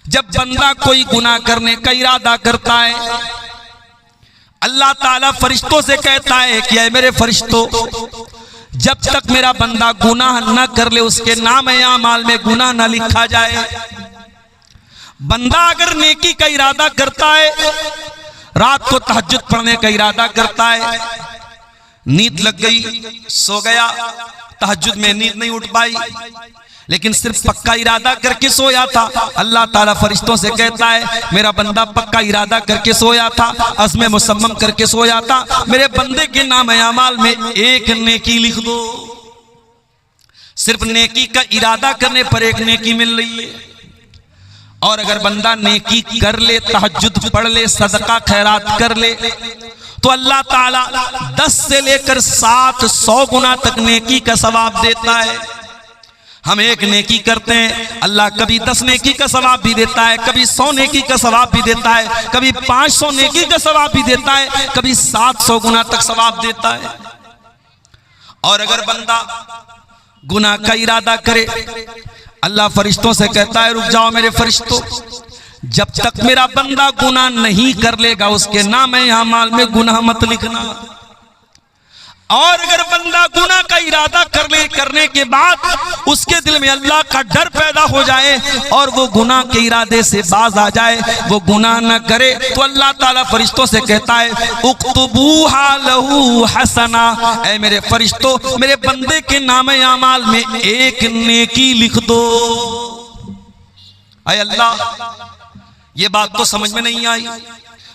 जब बंदा कोई गुनाह करने का इरादा करता है, अल्लाह ताला फरिश्तों से कहता है कि ऐ मेरे फरिश्तों, जब तक मेरा बंदा गुनाह न कर ले उसके नाम आमाल में गुनाह न लिखा जाए। बंदा अगर नेकी का इरादा करता है, रात को तहज्जुद पढ़ने का इरादा करता है, नींद लग गई, सो गया, तहज्जुद में नींद नहीं उठ पाई, लेकिन सिर्फ पक्का इरादा करके सोया था, अल्लाह ताला फरिश्तों से कहता है मेरा बंदा पक्का इरादा करके सोया था, अज़्म मुसम्मम करके सोया था, मेरे बंदे के नाम अमाल में एक नेकी लिख दो। सिर्फ नेकी का इरादा करने पर एक नेकी मिल रही है। और अगर बंदा नेकी कर ले, तहज्जुद पढ़ ले, सदका खैरात कर ले, तो अल्लाह ताला 10 से लेकर 700 गुना तक नेकी का सवाब देता है। हम एक नेकी करते हैं, अल्लाह कभी 10 नेकी का सवाब भी देता है, कभी 100 नेकी का सवाब भी देता है, कभी 500 नेकी का सवाब भी देता है, कभी 700 गुना तक सवाब देता है। और अगर बंदा गुनाह का इरादा करे, अल्लाह फरिश्तों से कहता है रुक जाओ मेरे फरिश्तों, जब तक मेरा बंदा गुनाह नहीं कर लेगा उसके नाम आमाल में गुनाह मत लिखना। और अगर बंदा गुनाह का इरादा करने के बाद उसके दिल में अल्लाह का डर पैदा हो जाए और वो गुनाह के इरादे से बाज आ जाए, वो गुनाह न करे, तो अल्लाह ताला फरिश्तों से कहता है उक्तबूहा लहू हसना, ऐ मेरे फरिश्तों मेरे बंदे के नाम आमाल में एक नेकी लिख दो। ऐ अल्लाह, ये बात तो समझ में नहीं आई।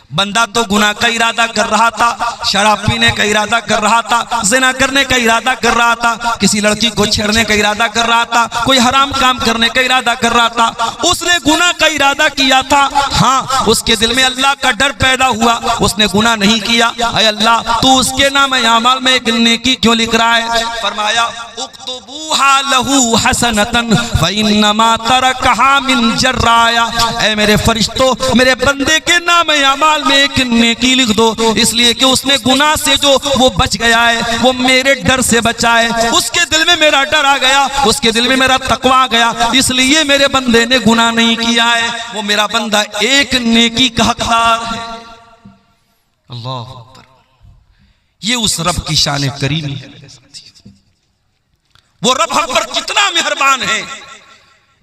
बंदा तो गुनाह का इरादा कर रहा था, शराब पीने का इरादा कर रहा था, ज़िना करने का इरादा कर रहा था, किसी लड़की को छेड़ने का इरादा कर रहा था, कोई हराम काम करने का इरादा कर रहा था, उसने गुनाह का इरादा किया था। हाँ, उसके दिल में अल्लाह का डर पैदा हुआ, उसने गुनाह नहीं किया। ऐ अल्लाह, तू उसके नाम आमाल में एक नेकी क्यों लिख रहा है? फरमाया उक्तबूहा लहू हसनतन फइन्नमा तरकहा मिन जर्राया, ऐ मेरे फरिश्तों मेरे बंदे के नाम आमाल में एक नेकी लिख दो, इसलिए कि उसने गुनाह से जो वो बच गया है, वो मेरे डर से बचा है, उसके दिल में मेरा डर आ गया, उसके दिल में मेरा तकवा आ गया, इसलिए मेरे बंदे ने गुनाह नहीं किया है, वो मेरा बंदा एक नेकी का हकदार है। अल्लाह अकबर, ये उस रब की शान करीमी है। वो रब हम पर कितना मेहरबान है,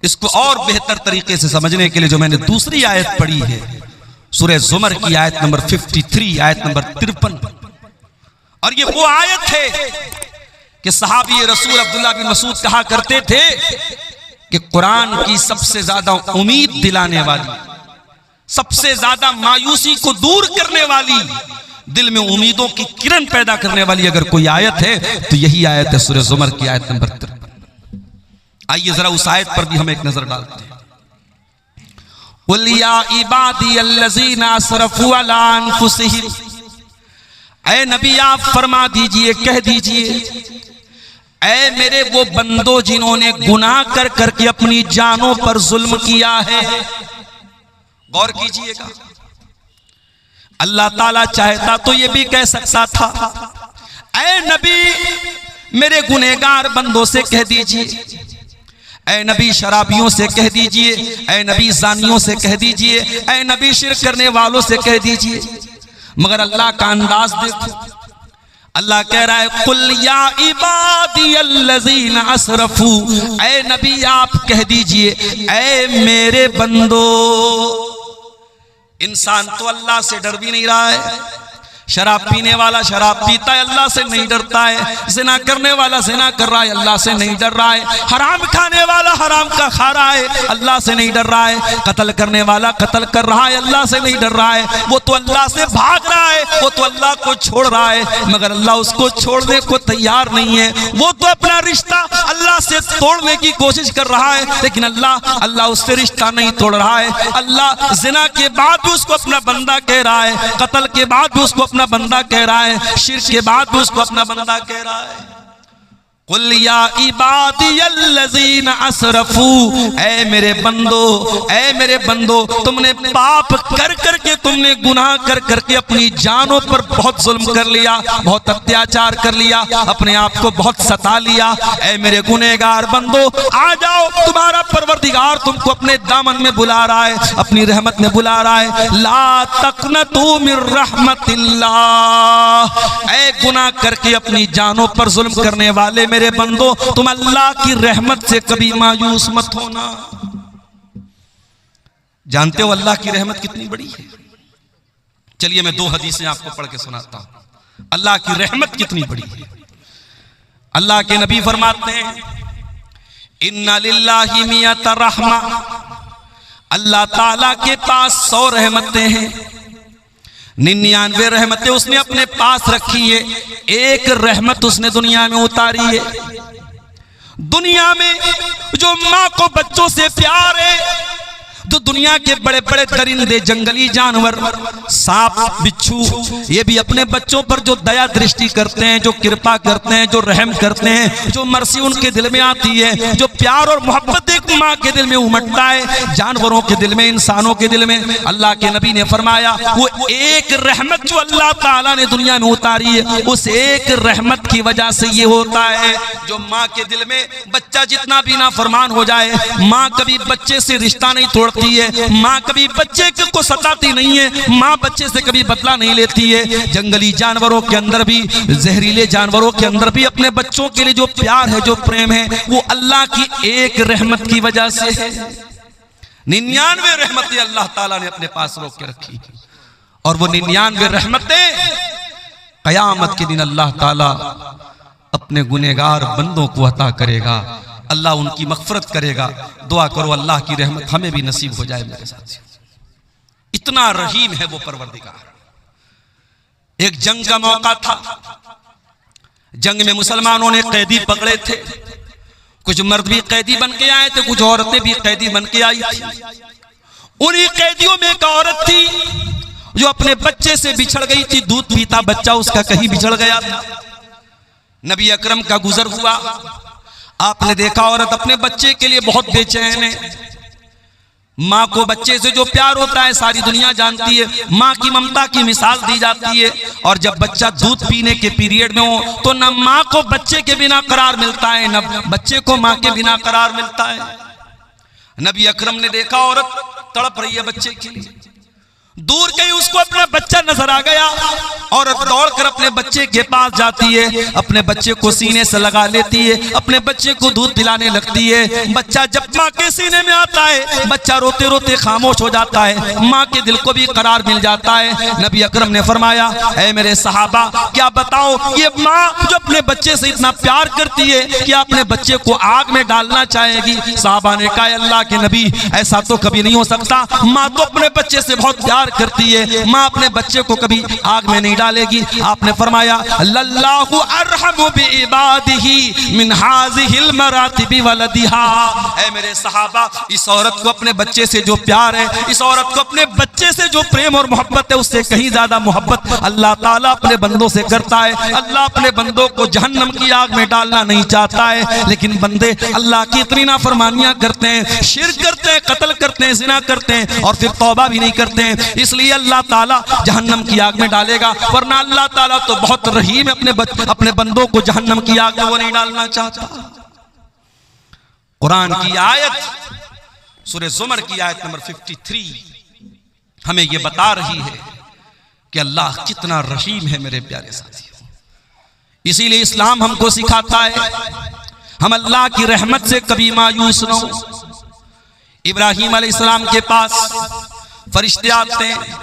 इसको और बेहतर तरीके से समझने के लिए जो मैंने दूसरी आयत पढ़ी है, सूरह ज़ुमर की आयत नंबर 53, आयत नंबर 53, और ये वो आयत है कि सहाबी रसूल अब्दुल्लाह बिन मसूद कहा करते थे कि कुरान की सबसे ज्यादा उम्मीद दिलाने वाली, सबसे ज्यादा मायूसी को दूर करने वाली, दिल में उम्मीदों की किरण पैदा करने वाली अगर कोई आयत है तो यही आयत है, सूरह ज़ुमर की आयत नंबर 53। आइए जरा उस आयत पर भी हम एक नजर डालते हैं। कुल या इबादी अल्लज़ीना असरफू अला अनफुसिहिम, ऐ नबी आप फरमा दीजिए, कह दीजिए, ऐ मेरे वो बंदो जिन्होंने गुनाह कर करके अपनी जानों पर जुल्म किया है। गौर कीजिएगा, अल्लाह ताला चाहता तो ये भी कह सकता था ऐ नबी मेरे गुनहगार बंदों से कह दीजिए, ऐ नबी शराबियों से कह दीजिए, ऐ नबी जानियों से कह दीजिए, ऐ नबी शिर्क करने वालों से कह दीजिए, मगर अल्लाह का अंदाज देखो। अल्लाह कह रहा है कुल या इबादी अल्लज़ीना असरफू, ऐ नबी आप कह दीजिए, ऐ मेरे बंदो। इंसान तो अल्लाह से डर भी नहीं रहा है, शराब पीने वाला शराब पीता है, अल्लाह से नहीं डरता है, ज़िना करने वाला ज़िना कर रहा है, अल्लाह से नहीं डर रहा है, हराम खाने वाला हराम का खा रहा है, अल्लाह से नहीं डर रहा है, कत्ल करने वाला कत्ल कर रहा है, अल्लाह से नहीं डर रहा है, वो तो अल्लाह से भाग रहा है, वो तो अल्लाह को छोड़ रहा है, मगर अल्लाह उसको छोड़ने को तैयार नहीं है। वो तो अपना रिश्ता अल्लाह से तोड़ने की कोशिश कर रहा है, लेकिन अल्लाह उससे रिश्ता नहीं तोड़ रहा है। अल्लाह ज़िना के बाद भी उसको अपना बंदा कह रहा है, कत्ल के बाद भी उसको अपना बंदा कह रहा है, शिर्क के बाद भी उसको अपना बंदा कह रहा है। कुल या इबादियल्लज़ीना असरफू, ऐ मेरे बंदो, तुमने पाप कर करके, तुमने गुनाह कर करके अपनी जानों पर बहुत जुल्म कर लिया, बहुत अत्याचार कर लिया, अपने आप को बहुत सता लिया। ऐ मेरे गुनहगार बंदो, आ जाओ, तुम्हारा परवरदिगार तुमको अपने दामन में बुला रहा है, अपनी रहमत में बुला रहा है। ला तक़नतू मिर रहमतिल्लाह, ऐ गुनाह करके अपनी जानों पर जुल्म करने वाले मेरे बंदो, तुम अल्लाह की रहमत से कभी मायूस मत होना। जानते हो अल्लाह की रहमत कितनी बड़ी है? चलिए मैं 2 हदीसें आपको पढ़ के सुनाता हूं, अल्लाह की रहमत कितनी बड़ी है। अल्लाह के नबी फरमाते हैं, इन्ना लिल्लाहि मियत रहमा, अल्लाह ताला के पास 100 रहमतें हैं, 99 रहमतें उसने अपने पास रखी है, एक रहमत उसने दुनिया में उतारी है। दुनिया में जो माँ को बच्चों से प्यार है, जो दुनिया के बड़े बड़े दरिंदे, जंगली जानवर, सांप, बिच्छू, ये भी अपने बच्चों पर जो दया दृष्टि करते हैं, जो कृपा करते हैं, जो रहम करते हैं, जो मर्सी उनके दिल में आती है, जो प्यार और मोहब्बत एक माँ के दिल में उमड़ता है, जानवरों के दिल में, इंसानों के दिल में, अल्लाह के नबी ने फरमाया वो एक रहमत जो अल्लाह ताला ने दुनिया में उतारी है, उस एक रहमत की वजह से ये होता है, जो माँ के दिल में बच्चा जितना भी नाफरमान हो जाए, माँ कभी बच्चे से रिश्ता नहीं तोड़ती है, माँ कभी बच्चे को सताती नहीं है, माँ बच्चे से कभी बदला नहीं लेती है। जंगली जानवरों के अंदर भी, जहरीले जानवरों के अंदर भी अपने बच्चों के लिए जो प्यार है, जो प्रेम है, वो अल्लाह की एक रहमत की वजह से है। 99 रहमतें अल्लाह ताला ने अपने पास रोक के रखी, और वो 99 रहमतें कयामत के दिन अल्लाह ताला अपने गुनहगार बंदों को अता करेगा, अल्लाह उनकी मग़फ़िरत करेगा। दुआ करो अल्लाह की रहमत हमें भी नसीब हो जाए मेरे साथियों। इतना रहीम है वो परवरदिगार। एक जंग का मौका था, जंग में मुसलमानों ने कैदी पकड़े थे, कुछ मर्द भी कैदी बन के आए थे, कुछ औरतें भी कैदी बन के आई थी। उन्हीं कैदियों में एक औरत थी जो अपने बच्चे से बिछड़ गई थी, दूध पीता बच्चा उसका कहीं बिछड़ गया था। नबी अकरम का गुजर हुआ, आपने देखा औरत अपने बच्चे के लिए बहुत बेचैन है। माँ को बच्चे से जो प्यार होता है सारी दुनिया जानती है, माँ की ममता की मिसाल दी जाती है। और जब बच्चा दूध पीने के पीरियड में हो तो न माँ को बच्चे के बिना करार मिलता है, न बच्चे को माँ के बिना करार मिलता है। नबी अकरम ने देखा औरत तड़प रही है बच्चे के लिए, दूर कहीं उसको अपना बच्चा नजर आ गया, औरत दौड़कर अपने बच्चे के पास जाती है, अपने बच्चे को सीने से लगा लेती है, अपने बच्चे को दूध पिलाने लगती है। बच्चा जब माँ के सीने में आता है, बच्चा रोते रोते खामोश हो जाता है, माँ के दिल को भी करार मिल जाता है। नबी अकरम ने फरमाया, ऐ मेरे सहाबा, क्या बताओ ये माँ जो अपने बच्चे से इतना प्यार करती है, क्या अपने बच्चे को आग में डालना चाहेगी? सहाबा ने कहा, अल्लाह के नबी, ऐसा तो कभी नहीं हो सकता, माँ तो अपने बच्चे से बहुत प्यार करती है, माँ अपने बच्चे को कभी आग में नहीं डालेगी। आपने फरमाया, लल्लाहु अरहमु बिइबादिही मिन हाज़िहिल मरातिबि वलदिहा। ऐ मेरे सहाबा, इस औरत को अपने बच्चे से जो प्यार है, इस औरत को अपने बच्चे से जो प्रेम और मोहब्बत है, उससे कहीं ज्यादा मोहब्बत अल्लाह ताला अपने बंदों से करता है। अल्लाह अपने बंदों को जहन्नम की आग में डालना नहीं चाहता है, लेकिन बंदे अल्लाह की इतनी नाफरमानियां करते हैं, शिर्क करते हैं, कत्ल करते हैं, ज़िना करते हैं, और फिर तौबा भी नहीं करते हैं, इसलिए अल्लाह ताला जहन्नम की आग में डालेगा। वरना अल्लाह ताला तो बहुत रहीम है, अपने बंदों को जहन्नम की आग में वो नहीं डालना चाहता। कुरान की आयत सूरह ज़ुमर की आयत नंबर 53 हमें ये बता रही है कि अल्लाह कितना रहीम है मेरे प्यारे साथियों। इसीलिए इस्लाम हमको सिखाता है हम अल्लाह की रहमत से कभी मायूस न हो। इब्राहीम अलैहिस्सलाम के पास फरिश्ते आते हैं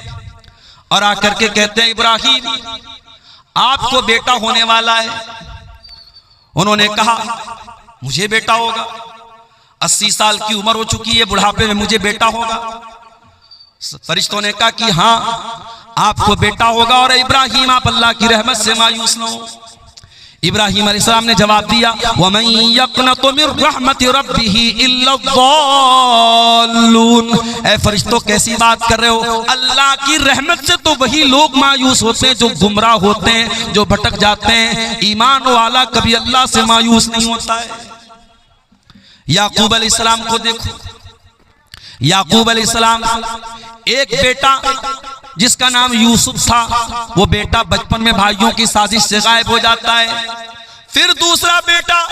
और आकर के कहते हैं, इब्राहीम आपको बेटा होने वाला है। उन्होंने कहा, मुझे बेटा होगा, 80 साल की उम्र हो चुकी है, बुढ़ापे में मुझे बेटा होगा। फरिश्तों ने कहा कि हाँ आपको बेटा होगा, और इब्राहीम आप अल्लाह की रहमत से मायूस न हो। इब्राहिम अलैहिस्सलाम ने जवाब दिया, वमन यक़नतु मिन रहमति रब्बिही इल्ला ज़ाल्लून। ऐ फरिश्तों, कैसी बात कर रहे हो? अल्लाह की रहमत से तो वही लोग मायूस होते हैं जो गुमराह होते हैं, जो भटक जाते हैं। ईमान वाला कभी अल्लाह से मायूस नहीं होता है। याकूब अलैहिस्सलाम को देखो, याकूब अलैहिस्सलाम एक बेटा जिसका नाम यूसुफ था, वो बेटा बचपन में भाइयों की साजिश से गायब हो जाता है। फिर दूसरा बेटा,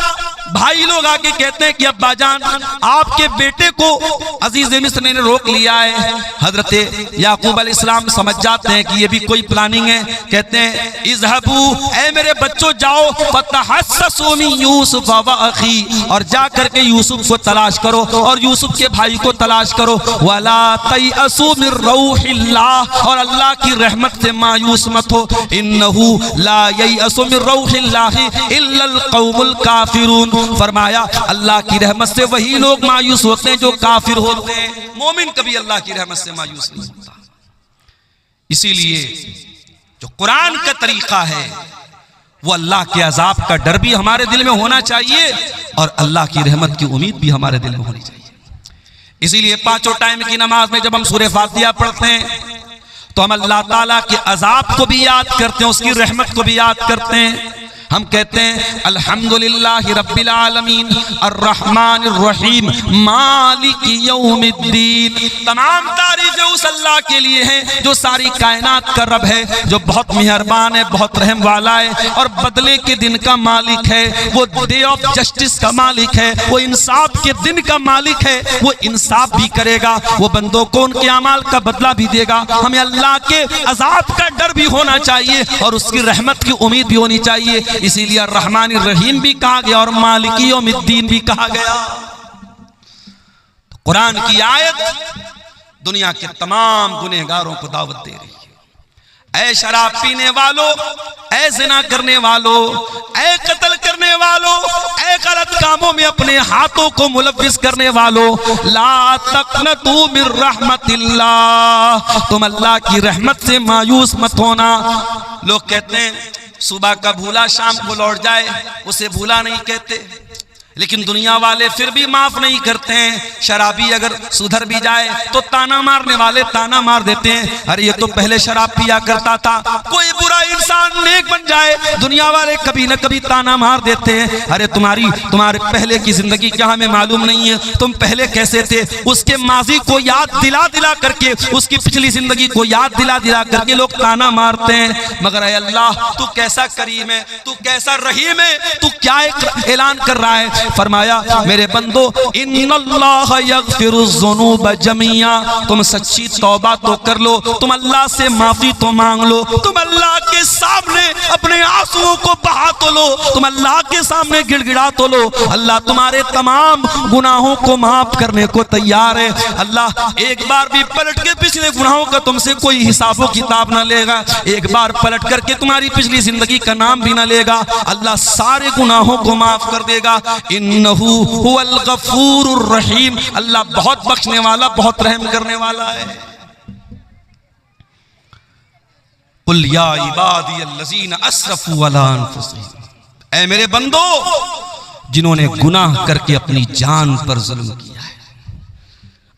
भाई लोग आके कहते हैं कि अब्बा जान, आपके बेटे को अजीज मिस्र ने रोक लिया है। हजरत याकूब अलैहिस्सलाम समझ जाते हैं कि ये भी कोई प्लानिंग है। कहते हैं, इज़हबू, ऐ मेरे बच्चों जाओ, फतहस्ससू मिन यूसुफ व अखी, और जा करके यूसुफ को तलाश करो और यूसुफ के भाई को तलाश करो। वला तयअसू मिन रौहिल्लाह, और अल्लाह की रहमत से मायूस मत हो। इन्नहू ला ययअसू मिन रौहिल्लाहि इल्लल कौमुल काफिरून। फरमाया, अल्लाह की रहमत से वही लोग मायूस होते हैं जो काफिर होते हैं। मोमिन कभी अल्लाह की रहमत से मायूस नहीं होता। इसीलिए जो कुरान का तरीका है वो अल्लाह के अजाब का डर भी हमारे दिल में होना चाहिए और अल्लाह की रहमत की उम्मीद भी हमारे दिल में होनी चाहिए। इसीलिए पांचों टाइम की नमाज में जब हम सूरह फातिहा पढ़ते हैं तो हम अल्लाह ताला के अजाब को भी याद करते हैं, उसकी रहमत को भी याद करते हैं। हम कहते हैं, अल्हम्दुलिल्लाहि रब्बिल आलमीन अर्रहमानिर रहीम मालिकी यौमिद्दीन। तमाम तारीफें उस अल्लाह के लिए हैं जो सारी कायनात का रब है, जो बहुत मेहरबान है, बहुत रहम वाला है और बदले के दिन का मालिक है। वो डे ऑफ जस्टिस का मालिक है, वो इंसाफ के दिन का मालिक है। वो इंसाफ भी करेगा, वो बंदों को उनके अमाल का बदला भी देगा। हमें अल्लाह के अजाब का डर भी होना चाहिए और उसकी रहमत की उम्मीद भी होनी चाहिए। इसीलिए रहमान रहीम भी कहा गया और मालिकी यौमिद्दीन भी कहा गया। तो कुरान की आयत दुनिया के तमाम गुनहगारों को दावत दे रही है। ऐ शराब पीने वालों, ऐ ज़िना करने वालों, ऐ कत्ल करने वालों, ऐ गलत कामों में अपने हाथों को मुलव्विस करने वालों, ला तक़नतू मिन रहमतिल्लाह, तुम अल्लाह की रहमत से मायूस मत होना। लोग कहते हैं सुबह का भूला शाम को लौट जाए, उसे भूला नहीं कहते, लेकिन दुनिया वाले फिर भी माफ नहीं करते हैं। शराबी अगर सुधर भी जाए तो ताना मारने वाले ताना मार देते हैं, अरे ये तो पहले शराब पिया करता था। कोई बुरा इंसान नेक बन जाए, दुनिया वाले कभी न कभी ताना मार देते हैं, अरे तुम्हारे पहले की जिंदगी क्या हमें मालूम नहीं है, तुम पहले कैसे थे। उसके माजी को याद दिला दिला करके, उसकी पिछली जिंदगी को याद दिला दिला करके लोग ताना मारते हैं। मगर ऐ अल्लाह, तू कैसा करीम है, तू कैसा रहीम है, तू क्या ऐलान कर रहा है। फरमाया, मेरे बंदो, इन्नल्लाह यग़फिरुज़्ज़ुनूब जमीआ, तुम सच्ची तौबा तो कर लो, तुम अल्लाह से माफी तो मांग लो, तुम अल्लाह के सामने अपने आंसुओं को बहा तो लो, तुम अल्लाह के सामने गिड़गिड़ा तो लो। अल्लाह तुम्हारे तमाम गुनाहों को माफ करने को तैयार है। अल्लाह एक बार भी पलट के पिछले गुनाहों का तुमसे कोई हिसाबो किताब ना लेगा, एक बार पलट करके तुम्हारी पिछली जिंदगी का नाम भी ना लेगा। अल्लाह सारे गुनाहों को माफ कर देगा। इन्नहु हुवल गफूरुर रहीम, अल्लाह बहुत बख्शने वाला, बहुत रहम करने वाला है। कुल या इबादियल्लज़ीना अस्रफू अला अनफुसिहिम, ऐ मेरे बंदो जिन्होंने गुनाह करके अपनी जान पर जुल्म किया है।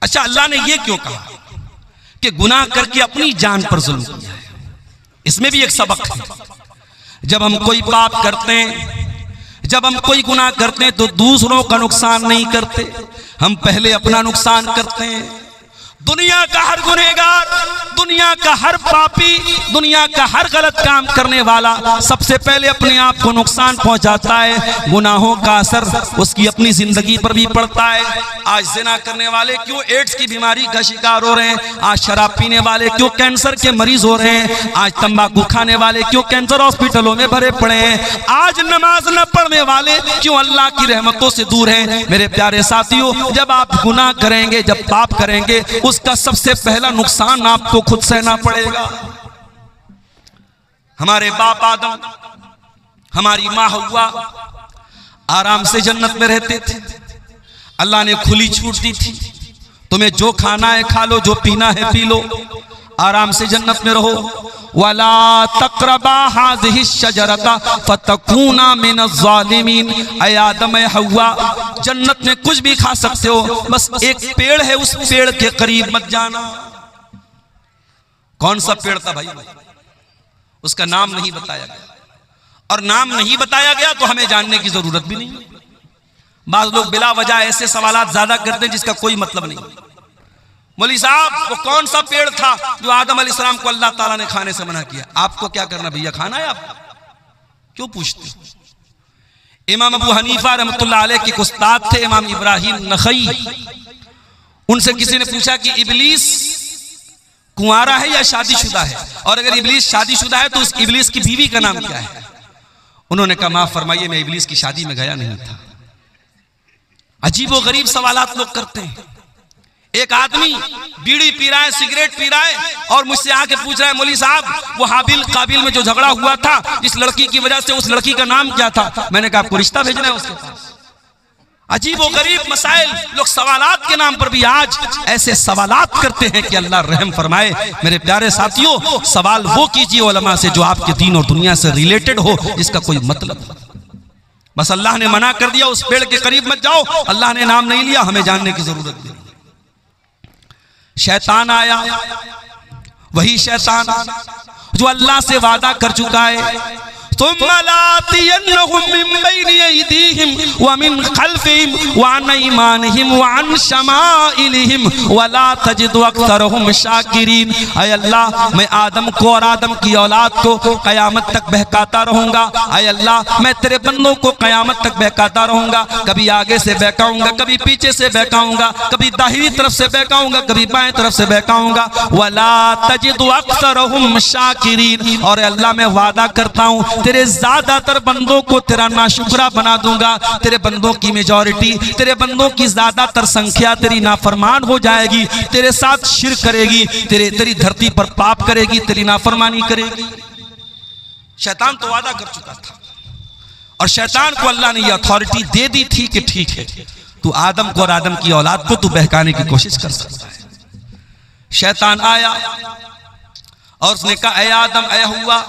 अच्छा, अल्लाह ने यह क्यों कहा कि गुनाह करके अपनी जान पर जुल्म किया है? इसमें भी एक सबक है। जब हम कोई पाप करते हैं, जब हम कोई गुनाह करते हैं तो दूसरों का नुकसान नहीं करते, हम पहले अपना नुकसान करते हैं। दुनिया का हर गुनहगार, दुनिया का हर पापी, दुनिया का हर गलत काम करने वाला सबसे पहले अपने आप को नुकसान पहुंचाता है। गुनाहों का असर उसकी अपनी जिंदगी पर भी पड़ता है। आज ज़िना करने वाले क्यों एड्स की बीमारी का शिकार हो रहे हैं, आज शराब पीने वाले क्यों कैंसर के मरीज हो रहे हैं, आज तंबाकू खाने वाले क्यों कैंसर हॉस्पिटलों में भरे पड़े हैं, आज नमाज न पढ़ने वाले क्यों अल्लाह की रहमतों से दूर हैं। मेरे प्यारे साथियों, जब आप गुनाह करेंगे, जब पाप करेंगे, उसका सबसे पहला नुकसान आपको खुद सहना पड़ेगा। हमारे बाप आदम, हमारी माँ हव्वा आराम से जन्नत में रहते थे। अल्लाह ने खुली छूट दी थी, तुम्हें जो खाना है खा लो, जो पीना है पी लो, आराम से जन्नत में रहो। वला तक़रबा हाज़िहि शजरता फतकूना मिनज़्ज़ालिमीन। ऐ आदम ऐ हव्वा, जन्नत में कुछ भी खा सकते हो, बस एक पेड़ है, उस पेड़ के करीब मत जाना। कौन सा पेड़ था भाई? उसका नाम नहीं बताया गया, और नाम नहीं बताया गया तो हमें जानने की जरूरत भी नहीं। बाज़ लोग बिला वजह ऐसे सवालात ज्यादा करते हैं जिसका कोई मतलब नहीं। मौलवी साहब, वो कौन सा पेड़ था जो आदम अलैहिस्सलाम को अल्लाह ताला ने खाने से मना किया? आपको क्या करना भैया, खाना है? आप क्यों पूछते? इमाम अबू हनीफा रहमतुल्लाह अलैह के उस्ताद थे इमाम इब्राहिम नखई। उनसे किसी ने पूछा कि इब्लीस कुंवारा है या शादीशुदा है, और अगर इब्लीस शादीशुदा है तो उस इब्लीस की बीवी का नाम क्या है? उन्होंने कहा माफ फरमाइए, मैं इब्लीस की शादी में गया नहीं था। अजीब व गरीब सवालात लोग करते हैं। एक आदमी बीड़ी पी रहा है, सिगरेट पी रहा है, और मुझसे आके पूछ रहा है मौलवी साहब, वो हाबिल काबिल में जो झगड़ा हुआ था इस लड़की की वजह से, उस लड़की का नाम क्या था? मैंने कहा आपको रिश्ता भेजना है उसके पास। अजीब व गरीब मसाइल लोग सवालात के नाम पर भी आज ऐसे सवालात करते हैं कि अल्लाह रहम फरमाए। मेरे प्यारे साथियों, सवाल वो कीजिए उलमा से जो आपके दीन और दुनिया से रिलेटेड हो, जिसका कोई मतलब। बस अल्लाह ने मना कर दिया उस पेड़ के करीब मत जाओ, अल्लाह ने नाम नहीं लिया, हमें जानने की जरूरत नहीं। शैतान आया, वही शैतान जो अल्लाह से वादा कर चुका है, सुम्मा लातियन्नहुम मिन बैनि अयदीहिम व मिन खल्फिहिम व अन ऐमानिहिम व अन शमाइलिहिम व ला तजिदु अक्सरहुम शाकिरीन। ऐ अल्लाह, मैं आदम को और आदम की औलाद को क़यामत तक बहकाता रहूंगा। ऐ अल्लाह, मैं तेरे बंदों को क़यामत तक बहकाता रहूंगा। कभी आगे से बहकाऊंगा, कभी पीछे से बहकाऊंगा, कभी दाहिनी तरफ से बहकाऊंगा, कभी बाएं तरफ से बहकाऊंगा। व ला तजिदु अक्सरहुम शाकिरीन। और अल्लाह, मैं वादा करता हूँ तेरे ज्यादातर बंदों को तेरा नाशुक्रा बना दूंगा। तेरे बंदों की मेजॉरिटी, तेरे बंदों की ज्यादातर संख्या तेरी नाफरमान हो जाएगी, तेरे साथ शिर्क करेगी, तेरी धरती पर पाप करेगी, तेरी नाफरमानी करेगी। शैतान तो वादा कर चुका था, और शैतान को अल्लाह ने यह अथॉरिटी दे दी थी कि ठीक है, तू आदम को और आदम की औलाद को तू बहकाने की कोशिश कर सकता है। शैतान आया और उसने कहा, ऐ आदम ऐ हुआ,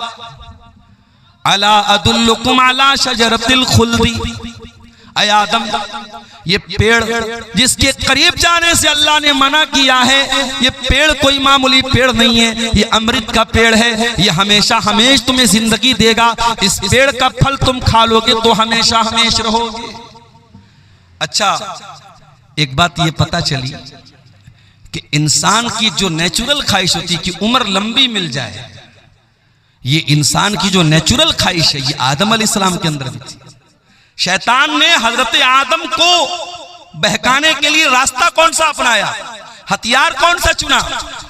अला अदुल्लुकुम अला शजरतिल खुल्दी। ऐ आदम, ये पेड़ जिसके करीब जाने से अल्लाह ने मना किया है, ये पेड़ कोई मामूली पेड़ नहीं है, ये अमृत का पेड़ है, ये हमेशा हमेशा तुम्हें जिंदगी देगा। इस पेड़ का फल तुम खा लोगे तो हमेशा हमेशा रहोगे। अच्छा, एक बात ये पता चली कि इंसान की जो नेचुरल ख्वाहिश होती है कि उम्र लंबी मिल जाए, ये इंसान की जो नेचुरल ख्वाहिश है, ये आदम अलैहिस्सलाम के अंदर भी थी। शैतान ने हजरत आदम को बहकाने के लिए रास्ता कौन सा अपनाया, हथियार कौन सा चुना?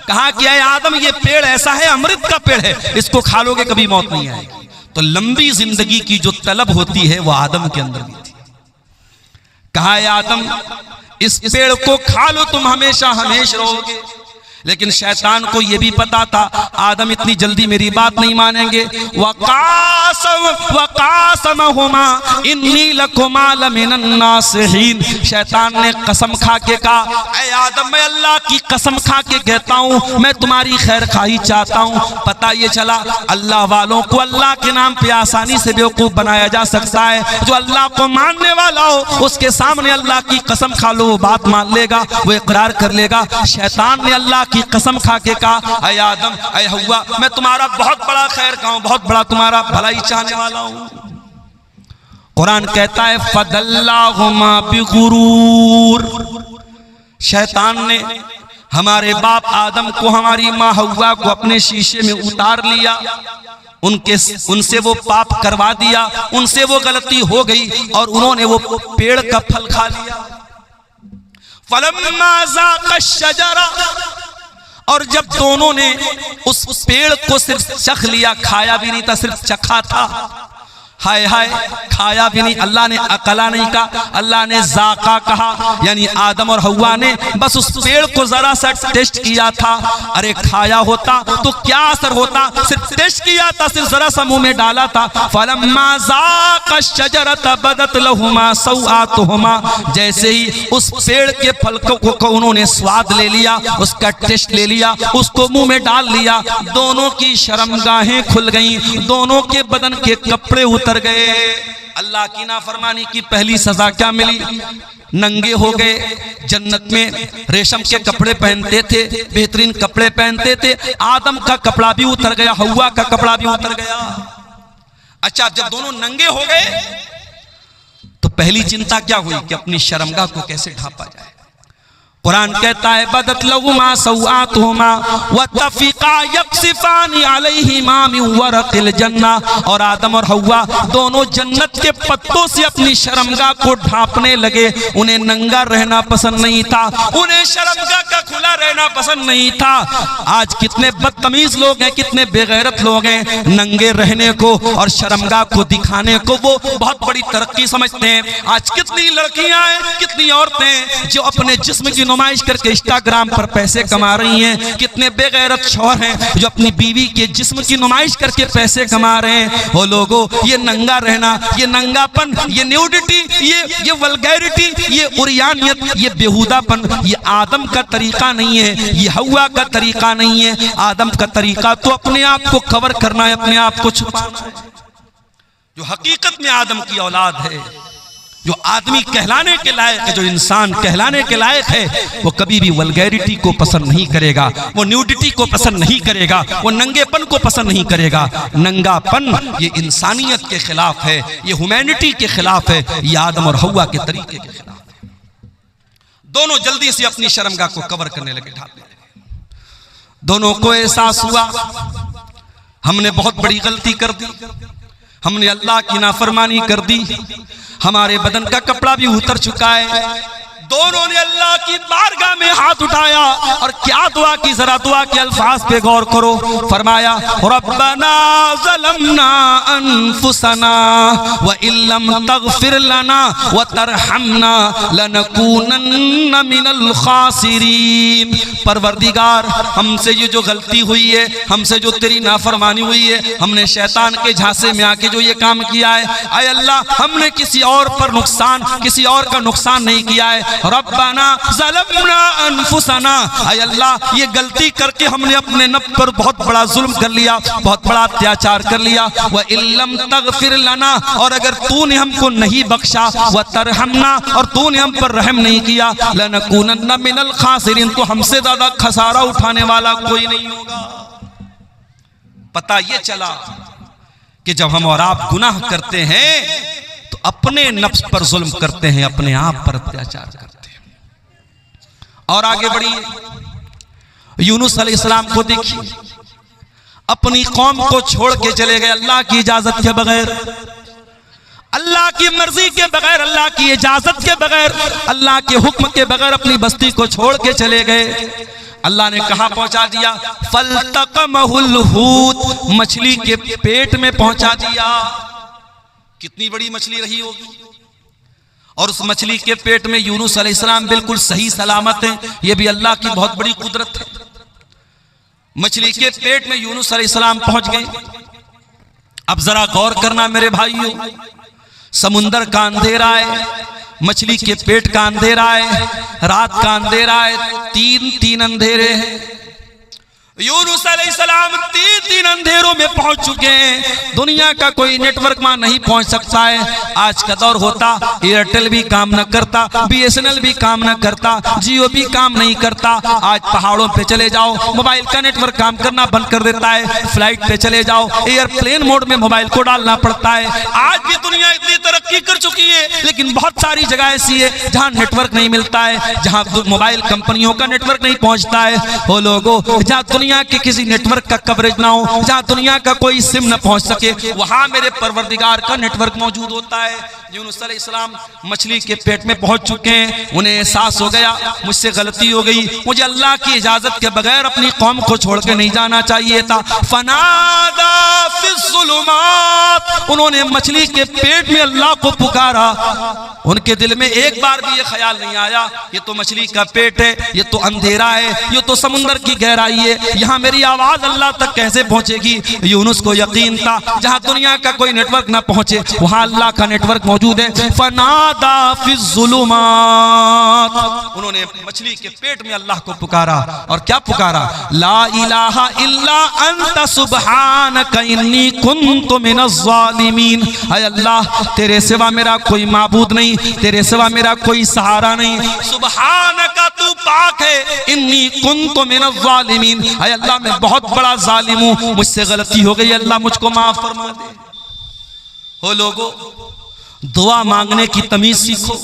कहा कि ऐ आदम, ये पेड़ ऐसा है, अमृत का पेड़ है, इसको खा लोगे कभी मौत नहीं आएगी। तो लंबी जिंदगी की जो तलब होती है वो आदम के अंदर भी थी। कहा, ऐ आदम, इस पेड़ को खा लो, तुम हमेशा हमेशा रहोगे। लेकिन शैतान को यह भी पता था आदम इतनी जल्दी मेरी बात नहीं मानेंगे। वक़ासमहुमा इन्नी लकुमा लमिनन नासिहीन। शैतान ने कसम खा के कहा, ऐ आदम, मैं अल्लाह की कसम खा के कहता हूँ, मैं तुम्हारी खैर खाही चाहता हूँ। पता ये चला अल्लाह वालों को अल्लाह के नाम पे आसानी से बेवकूफ़ बनाया जा सकता है। जो अल्लाह को मानने वाला हो उसके सामने अल्लाह की कसम खा लो, वो बात मान लेगा, वो इकरार कर लेगा। शैतान ने अल्लाह की कसम खा के कहा, ऐ आदम, ऐ हव्वा, मैं तुम्हारा बहुत बड़ा खैर का हूं, बहुत बड़ा तुम्हारा भलाई चाहने वाला हूं। कुरान कहता है, फदल्लाहुमा बिगुरूर। शैतान ने हमारे बाप आदम को, हमारी माँ हव्वा को अपने शीशे में उतार लिया, उनसे वो पाप करवा दिया, उनसे वो गलती हो गई और उन्होंने वो पेड़ का फल खा लिया। फलम्मा ज़ाक़ा शजरा, और जब दोनों ने उस पेड़ को सिर्फ चख लिया, खाया भी नहीं था, सिर्फ चखा था, हाय हाय, खाया भी नहीं, अल्लाह ने अकला नहीं कहा, अल्लाह ने जाका कहा। यानी आदम और हव्वा ने बस उस पेड़ को जरा सा टेस्ट किया था। अरे खाया होता तो क्या असर होता, सिर्फ टेस्ट किया था, सिर्फ जरा सा मुंह में डाला था। फलम्मा ज़ाक़ा शजरत बदत लहुमा सौआतुहुमा, जैसे ही उस पेड़ के फल को उन्होंने स्वाद ले लिया, उसका टेस्ट ले लिया, उसको मुंह में डाल लिया, दोनों की शर्मगाहें खुल गईं, दोनों के बदन के कपड़े उतर गए। अल्लाह की नाफरमानी की पहली सजा क्या मिली? नंगे हो गए। जन्नत में रेशम के कपड़े पहनते थे, बेहतरीन कपड़े पहनते थे। आदम का कपड़ा भी उतर गया, हव्वा का कपड़ा भी उतर गया। अच्छा, जब दोनों नंगे हो गए तो पहली चिंता क्या हुई कि अपनी शर्मगाह को कैसे ढांपा जाए। कुरान कहता है बदत लहुमा सौआतुहुमा व तफिका यक्सिफानी अलैहिमा मिन वरक़िल जन्ना, और आदम और हव्वा दोनों जन्नत के पत्तों से अपनी शर्मगाह को ढांपने लगे। उन्हें नंगा रहना पसंद नहीं था, उन्हें शर्मगाह का खुला रहना पसंद नहीं था। आज कितने बदतमीज लोग हैं, कितने बेगैरत लोग हैं, नंगे रहने को और शर्मगाह को दिखाने को वो बहुत बड़ी तरक्की समझते हैं। आज कितनी लड़कियां हैं, कितनी औरतें जो अपने जिस्म की नुमाइश करके इंस्टाग्राम पर पैसे कमा रही हैं। कितने बेगैरत शौहर हैं जो अपनी बीवी के जिस्म की नुमाइश करके पैसे कमा रहे हैं। वो लोगों, ये नंगा रहना, ये नंगापन, ये न्यूडिटी, ये वल्गैरिटी, ये उरियानियत, ये बेहुदापन, ये आदम का तरीका नहीं है, ये हव्वा का तरीका नहीं है। आदम का तरीका तो अपने आप को कवर करना है, अपने आप को छुपाना है। जो हकीकत में आदम की औलाद है, जो आदमी कहलाने के लायक है, जो इंसान कहलाने के लायक है, वो कभी भी वल्गैरिटी को पसंद नहीं करेगा, वो न्यूडिटी को पसंद नहीं करेगा, वो नंगेपन को पसंद नहीं करेगा। नंगापन ये इंसानियत के खिलाफ है, ये ह्यूमैनिटी के खिलाफ है, ये आदम और हव्वा के तरीके के खिलाफ है। दोनों जल्दी से अपनी शर्मगाह को कवर करने लगे, ढांपने लगे। दोनों को एहसास हुआ हमने बहुत बड़ी गलती कर दी, हमने अल्लाह की नाफरमानी कर दी, हमारे बदन का कपड़ा भी उतर चुका है। दोनों ने अल्लाह की बारगाह में हाथ उठाया और क्या दुआ की, जरा दुआ के अल्फाज पे गौर करो। फरमाया रब्बना ज़लमना अनफुसना व इल्लम तगफिर लना व तरहमना लनकूनन्न मिनल खासिरीन। परवरदिगार, हमसे ये जो गलती हुई है, हमसे जो तेरी नाफरमानी हुई है, हमने शैतान के झांसे में आके जो ये काम किया है, आय अल्लाह हमने किसी और पर नुकसान, किसी और का नुकसान नहीं किया है। रब्बाना ज़लमना अनफुसना, आय अल्लाह ये गलती करके हमने अपने नफ्स पर बहुत बड़ा जुल्म कर लिया, बहुत बड़ा अत्याचार कर लिया। व इल्लम तगफिर लना, और अगर तूने हमको नहीं बख्शा, व तरहमना, और तूने हम पर रहम नहीं किया, लनकूनन्न मिनल खासिरीन, तो हमसे ज्यादा खसारा उठाने वाला कोई नहीं होगा। पता ये चला कि जब हम और आप गुनाह करते हैं तो अपने नफ्स पर जुल्म करते हैं, अपने आप पर अत्याचार करते हैं। और आगे बढ़िए, यूनुस अलैहिस्सलाम को देखिए, अपनी कौम को छोड़ के चले गए अल्लाह की इजाजत के बगैर, अल्लाह की मर्जी के बगैर, अल्लाह की इजाजत के बगैर, अल्लाह के हुक्म के बगैर अपनी बस्ती को छोड़ के चले गए। अल्लाह ने कहा पहुंचा दिया, फल्तकमहुल हूत, मछली के पेट में पहुंचा दिया। कितनी बड़ी मछली रही होगी, और उस मछली के पेट में यूनुस अलैहिस्सलाम बिल्कुल सही सलामत है। यह भी अल्लाह की बहुत बड़ी कुदरत है। मछली के पेट में यूनुस अलैहिस्सलाम पहुंच गए। अब जरा गौर करना मेरे भाइयों, समुंदर का अंधेरा है, मछली के पेट का अंधेरा है, रात का अंधेरा है, तीन अंधेरे हैं। यूनुस अलैहिस्सलाम तीन अंधेरों में पहुंच चुके हैं। दुनिया का कोई नेटवर्क वहां नहीं पहुंच सकता है। आज का दौर होता, एयरटेल भी काम न करता, BSNL भी काम न करता, जियो भी काम नहीं करता। आज पहाड़ों पे चले जाओ, मोबाइल का नेटवर्क काम करना बंद कर देता है। फ्लाइट पे चले जाओ, एयरप्लेन मोड में मोबाइल को डालना पड़ता है। आज भी दुनिया इतनी तरक्की कर चुकी है, लेकिन बहुत सारी जगह ऐसी है जहां नेटवर्क नहीं मिलता है, जहां मोबाइल कंपनियों का नेटवर्क नहीं पहुंचता है। वो लोगों, जहां दुनिया के किसी नेटवर्क का कवरेज ना हो, जहाँ दुनिया का कोई सिम न पहुंच सके, वहां मेरे परवरदिगार का नेटवर्क मौजूद होता है। यूनुस अलैहिस्सलाम मछली के पेट में पहुंच चुके हैं, उन्हें एहसास हो गया मुझसे गलती हो गई, मुझे अल्लाह की इजाजत के बगैर अपनी कौम को छोड़ के नहीं जाना चाहिए था। फनादा फिस्सुलुमात, उन्होंने मछली के पेट में अल्लाह को पुकारा। उनके दिल में एक बार भी ये ख्याल नहीं आया ये तो मछली का पेट है, ये तो अंधेरा है, ये तो समुंदर की गहराई है, यहाँ मेरी आवाज अल्लाह तक कैसे पहुंचेगी। यूनुस को यकीन था जहाँ दुनिया का कोई नेटवर्क ना पहुंचे वहां अल्लाह का नेटवर्क मौजूद है। फनादा फिस्सुलुमात, उन्होंने मछली के पेट में अल्लाह को पुकारा। और क्या पुकारा? ला इलाहा इल्ला अंता सुब्हानक इन्नी कुन्तु मिनज़्ज़ालिमीन। ऐ अल्लाह तेरे सिवा मेरा कोई माबूद नहीं, तेरे सिवा मेरा कोई सहारा नहीं, सुब्हानका तू पाक है, इन्नी कुन्तु मिनज़्ज़ालिमीन। ऐ अल्लाह मैं बहुत बड़ा जालिम हूँ, मुझसे गलती हो गई, अल्लाह मुझको माफ फरमा दे। हो लोगों, दुआ मांगने की तमीज सीखो,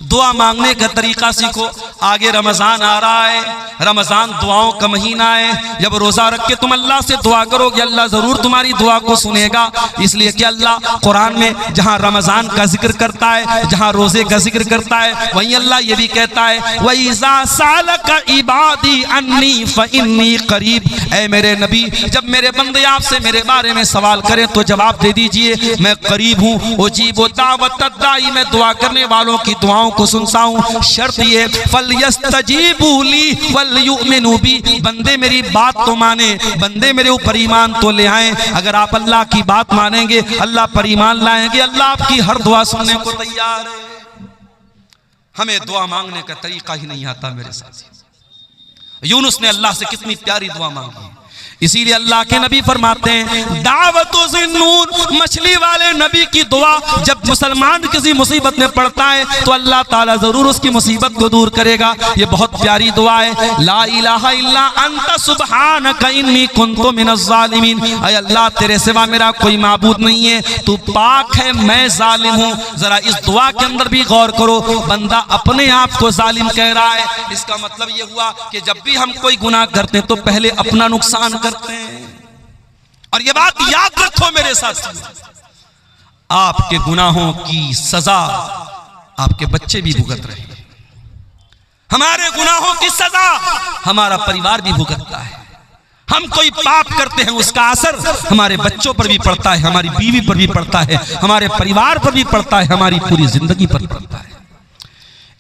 दुआ मांगने का तरीका सीखो। आगे रमजान आ रहा है, रमजान दुआओं का महीना है। जब रोजा रख के तुम अल्लाह से दुआ करोगे अल्लाह जरूर तुम्हारी दुआ को सुनेगा। इसलिए कि अल्लाह कुरान में जहां रमजान का जिक्र करता है, जहां रोजे का जिक्र करता है, वहीं अल्लाह ये भी कहता है वइज़ा सालका इबादी अन्नी फइन्नी करीब। ऐ मेरे नबी, जब मेरे बंदे आपसे मेरे बारे में सवाल करें तो जवाब दे दीजिए मैं करीब हूँ। उजीबु दावत दाई, मैं दुआ करने वालों की दुआओं को सुनता हूँ। शर्त ये फलयस्तजीबू ली वलयुमिनू बी, बंदे मेरी बात तो माने, बंदे मेरे ऊपर ईमान तो ले आए। अगर आप अल्लाह की बात मानेंगे अल्लाह पर ईमान लाएंगे, अल्लाह आपकी हर दुआ सुनने को तैयार है। हमें दुआ मांगने का तरीका ही नहीं आता मेरे साथी। यूनुस ने अल्लाह से कितनी प्यारी दुआ मांगी, इसीलिए अल्लाह के नबी फरमाते हैं दावतो ज़िन्नून, मछली वाले नबी की दुआ जब मुसलमान किसी मुसीबत में पड़ता है तो अल्लाह ताला जरूर उसकी मुसीबत को दूर करेगा। ये बहुत प्यारी दुआ है। ला इलाहा इल्ला अंता सुब्हानका इन्नी कुन्तु मिनज़्ज़ालिमीन। ऐ अल्लाह तेरे सिवा मेरा कोई माबूद नहीं है, तू पाक है, मैं जालिम हूँ। जरा इस दुआ के अंदर भी गौर करो, बंदा अपने आप को जालिम कह रहा है। इसका मतलब ये हुआ कि जब भी हम कोई गुनाह करते हैं तो पहले अपना नुकसान करते हैं। और ये बात याद रखो मेरे साथ, आपके गुनाहों की सजा आपके बच्चे भी भुगत रहे हैं, हमारे गुनाहों की सजा हमारा परिवार भी भुगतता है। हम कोई पाप करते हैं उसका असर हमारे बच्चों पर भी पड़ता है, हमारी बीवी पर भी पड़ता है, हमारे परिवार पर भी पड़ता है, हमारी पूरी जिंदगी पर पड़ता है।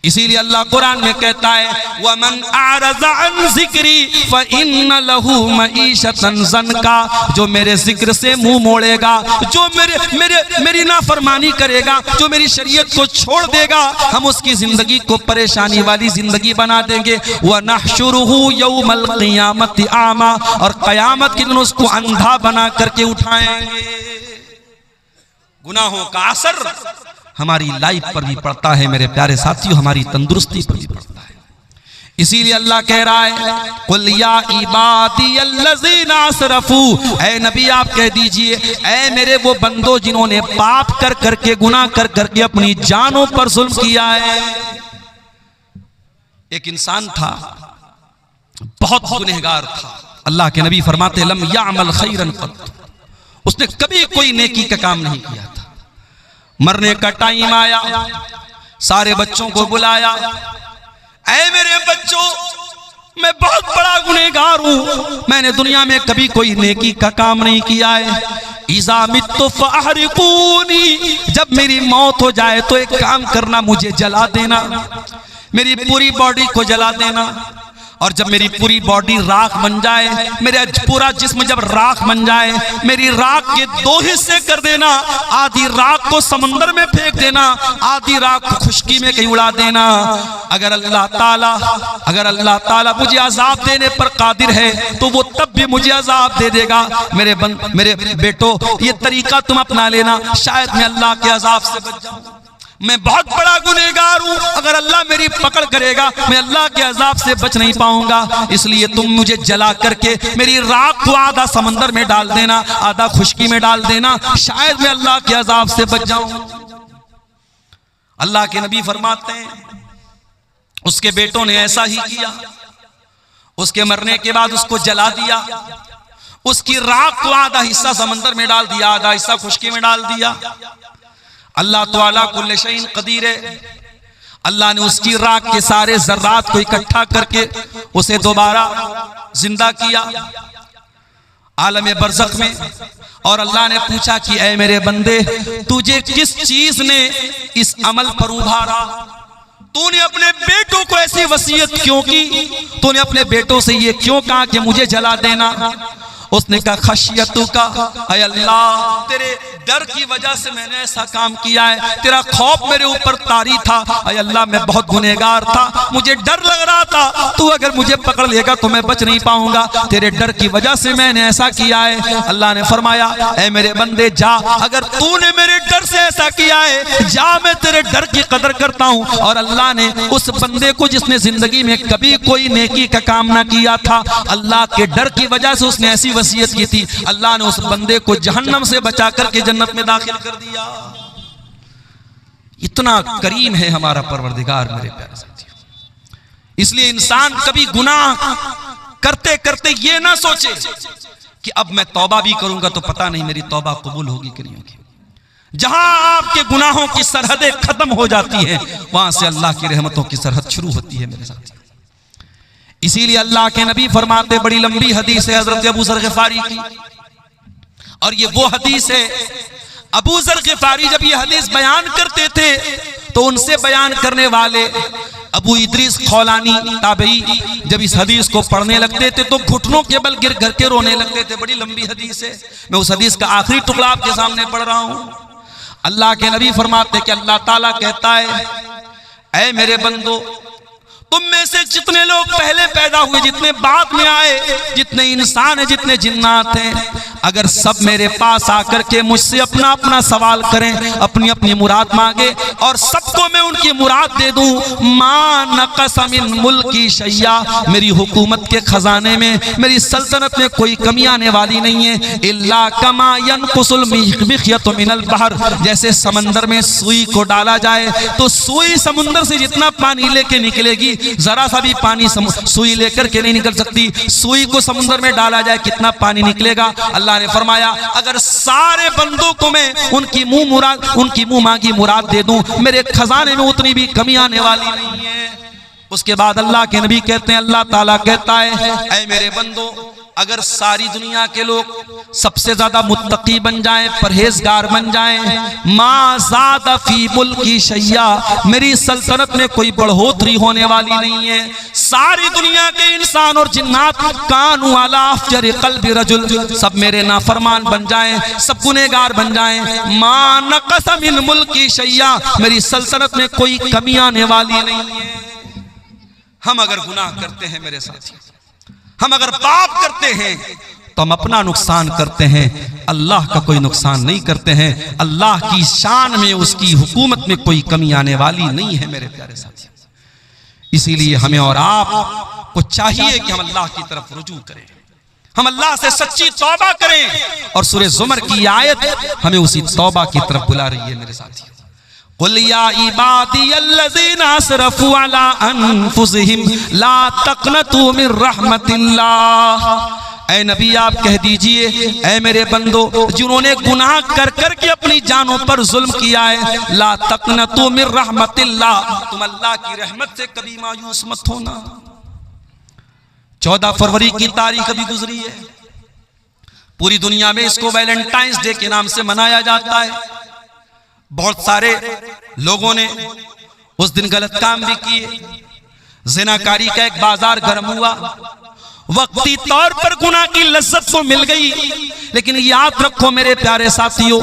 इसीलिए अल्लाह कुरान में कहता है वमन आरज़ा अन ज़िक्री फ़इन्न लहू मईशतन ज़नका, जो मेरे जिक्र से मुंह मोड़ेगा, जो मेरी नाफरमानी करेगा, जो मेरी शरीयत को छोड़ देगा, हम उसकी जिंदगी को परेशानी वाली जिंदगी बना देंगे। व नहशुरुहु यौमल क़ियामति आमा, और क़यामत के दिन उसको अंधा बना करके उठाएंगे। गुनाहों का असर हमारी लाइफ पर भी पड़ता है मेरे प्यारे साथियों, हमारी तंदुरुस्ती पर भी पड़ता है। इसीलिए अल्लाह कह रहा है कुल या इबादी अल्लज़ीना असरफू, ऐ नबी आप कह दीजिए ऐ मेरे वो बंदो जिन्होंने पाप कर करके, गुनाह कर करके अपनी जानों पर जुल्म किया है। एक इंसान था बहुत गुनहगार था, अल्लाह के नबी फरमाते लम यामल खैरन क़त, उसने कभी कोई नेकी का काम नहीं किया था। मरने का टाइम आया, सारे बच्चों को बुलाया, ऐ मेरे बच्चों मैं बहुत बड़ा गुनहगार हूं, मैंने दुनिया में कभी कोई नेकी का काम नहीं किया है। इज़ा मित्तु फ़अहरिक़ूनी, जब मेरी मौत हो जाए तो एक काम करना, मुझे जला देना, मेरी पूरी बॉडी को जला देना। और जब मेरी पूरी बॉडी राख बन जाए, मेरा पूरा जिस्म जब राख बन जाए, मेरी राख के दो हिस्से कर देना, आधी राख को समंदर में फेंक देना, आधी राख को खुशकी में कहीं उड़ा देना। अगर अल्लाह ताला मुझे अजाब देने पर कादिर है तो वो तब भी मुझे अजाब दे देगा। मेरे बेटो ये तरीका तुम अपना लेना, शायद मैं अल्लाह के अजाब से बच जाऊं। मैं बहुत बड़ा गुनहगार हूं, अगर अल्लाह मेरी पकड़ करेगा मैं अल्लाह के अजाब से बच नहीं पाऊंगा। इसलिए तुम मुझे जला करके मेरी राख को आधा समंदर में डाल देना, आधा खुशकी में डाल देना, शायद मैं अल्लाह के अजाब से बच जाऊं। अल्लाह के नबी फरमाते हैं उसके बेटों ने ऐसा ही किया। उसके मरने के बाद उसको जला दिया, उसकी राख को आधा हिस्सा समंदर में डाल दिया, आधा हिस्सा खुशकी में डाल दिया। अल्लाह ताला कुल्ले शैइन कदीर है। अल्लाह ने उसकी राख के सारे जर्रात को इकट्ठा करके उसे दोबारा जिंदा किया आलम बरज़ख में। और अल्लाह ने पूछा कि ऐ मेरे बंदे, तुझे किस चीज ने इस अमल पर उभारा? तूने अपने बेटों को ऐसी वसीयत क्यों की? तूने अपने बेटों से ये क्यों कहा कि मुझे जला देना? उसने कहा खशियतु का, ऐ अल्लाह तेरे डर की वजह से मैंने ऐसा काम किया है, तेरा खौफ मेरे ऊपर तारी था। ऐ अल्लाह मैं बहुत गुनहगार था, मुझे डर लग रहा था तू अगर मुझे पकड़ लेगा तो मैं बच नहीं पाऊंगा, तेरे डर की वजह से मैंने ऐसा किया है। अल्लाह ने फरमाया ऐ मेरे बंदे जा, अगर तूने मेरे डर से ऐसा किया है जा, मैं तेरे डर की कदर करता हूँ। और अल्लाह ने उस बंदे को जिसने जिंदगी में कभी कोई नेकी का काम ना किया था, अल्लाह के डर की वजह से उसने ऐसी वसीयत की थी, अल्लाह ने उस बंदे को जहन्नम से बचा करके जन्नत में दाखिल कर दिया। इतना करीम है हमारा परवरदिगार मेरे प्यारे साथियों। इसलिए इंसान कभी गुनाह करते करते ये ना सोचे कि अब मैं तौबा भी करूंगा तो पता नहीं मेरी तौबा कबूल होगी कि नहीं होगी। जहां आपके गुनाहों की सरहदें खत्म हो जाती हैं, वहां से अल्लाह की रहमतों की सरहद शुरू होती है मेरे साथियों। इसीलिए अल्लाह के नबी फरमाते, बड़ी लंबी हदीस है हजरत अबू जर गिफारी की, और ये वो हदीस है, अबू जर गिफारी जब ये हदीस बयान करते थे तो उनसे बयान करने वाले अबू इद्रीस खौलानी ताबई जब इस हदीस को पढ़ने लगते थे तो घुटनों के बल गिर घर के रोने लगते थे। बड़ी लंबी हदीस है, मैं उस हदीस का आखिरी टुकड़ा आपके सामने पढ़ रहा हूं। अल्लाह के नबी फरमाते कि अल्लाह ताला कहता है, ऐ मेरे बंदो, तुम में से जितने लोग पहले पैदा हुए, जितने बाद में आए, जितने इंसान हैं, जितने जिन्नात हैं, अगर सब मेरे पास आकर के मुझसे अपना अपना सवाल करें, अपनी अपनी मुराद मांगे और सबको मैं उनकी मुराद दे दूं, मा नक़स मिन मुल्की शैया, मेरी हुकूमत के खजाने में, मेरी सल्तनत में कोई कमी आने वाली नहीं है। इल्ला कमा यनकुसुल मिख्यत मिनल बहर, जैसे समंदर में सुई को डाला जाए तो सुई समुंदर से जितना पानी लेके निकलेगी, जरा सा भी पानी सुई लेकर के नहीं निकल सकती। सुई को समुद्र में डाला जाए कितना पानी निकलेगा? अल्लाह ने फरमाया अगर सारे बंदों को मैं उनकी मुंह मांगी मुराद दे दूं, मेरे खजाने में उतनी भी कमी आने वाली नहीं है। उसके बाद अल्लाह के नबी कहते हैं, अल्लाह ताला कहता है, ऐ मेरे बंदो, अगर सारी दुनिया के लोग सबसे ज्यादा मुत्तकी बन जाएं, परहेजगार बन जाएं, मा ज़ादा फी मुल्की शैया, मेरी सल्तनत में कोई बढ़ोतरी होने वाली नहीं है। सारी दुनिया के इंसान और जिन्नात कानू अला अफ़जर क़ल्बि रजुल, सब मेरे नाफरमान बन जाएं, सब गुनहगार बन जाएं, मा नक़स मिन मुल्की शैया, मेरी सल्तनत में कोई कमी आने वाली नहीं है। हम अगर गुनाह करते हैं मेरे साथी, हम अगर पाप करते हैं तो हम अपना नुकसान करते हैं, अल्लाह का कोई नुकसान नहीं करते हैं। अल्लाह की शान में, उसकी हुकूमत में कोई कमी आने वाली नहीं है मेरे प्यारे साथी। इसीलिए हमें और आप को चाहिए कि हम अल्लाह की तरफ रुजू करें, हम अल्लाह से सच्ची तौबा करें। और सूरह ज़ुमर की आयत हमें उसी तौबा की तरफ बुला रही है मेरे साथी। कुल या इबादियल्लज़ीना असरफू अला अनफुसिहिम ला तक़नतू मिन रहमतिल्लाह, ऐ नबी आप कह दीजिए, ऐ मेरे बंदो, जिन्होंने गुनाह कर कर के अपनी जानों पर जुल्म किया है, ला तक़नतू मिन रहमतिल्लाह, तुम अल्लाह की रहमत से कभी मायूस मत होना। 14 फरवरी की तारीख अभी गुजरी है, पूरी दुनिया में इसको वैलेंटाइंस डे के नाम से मनाया जाता है। बहुत सारे लोगों ने उस दिन गलत काम भी किए, ज़िनाकारी का एक बाजार गर्म हुआ, वक्ती तौर पर गुनाह की लज्जत तो मिल गई, लेकिन याद रखो मेरे प्यारे साथियों,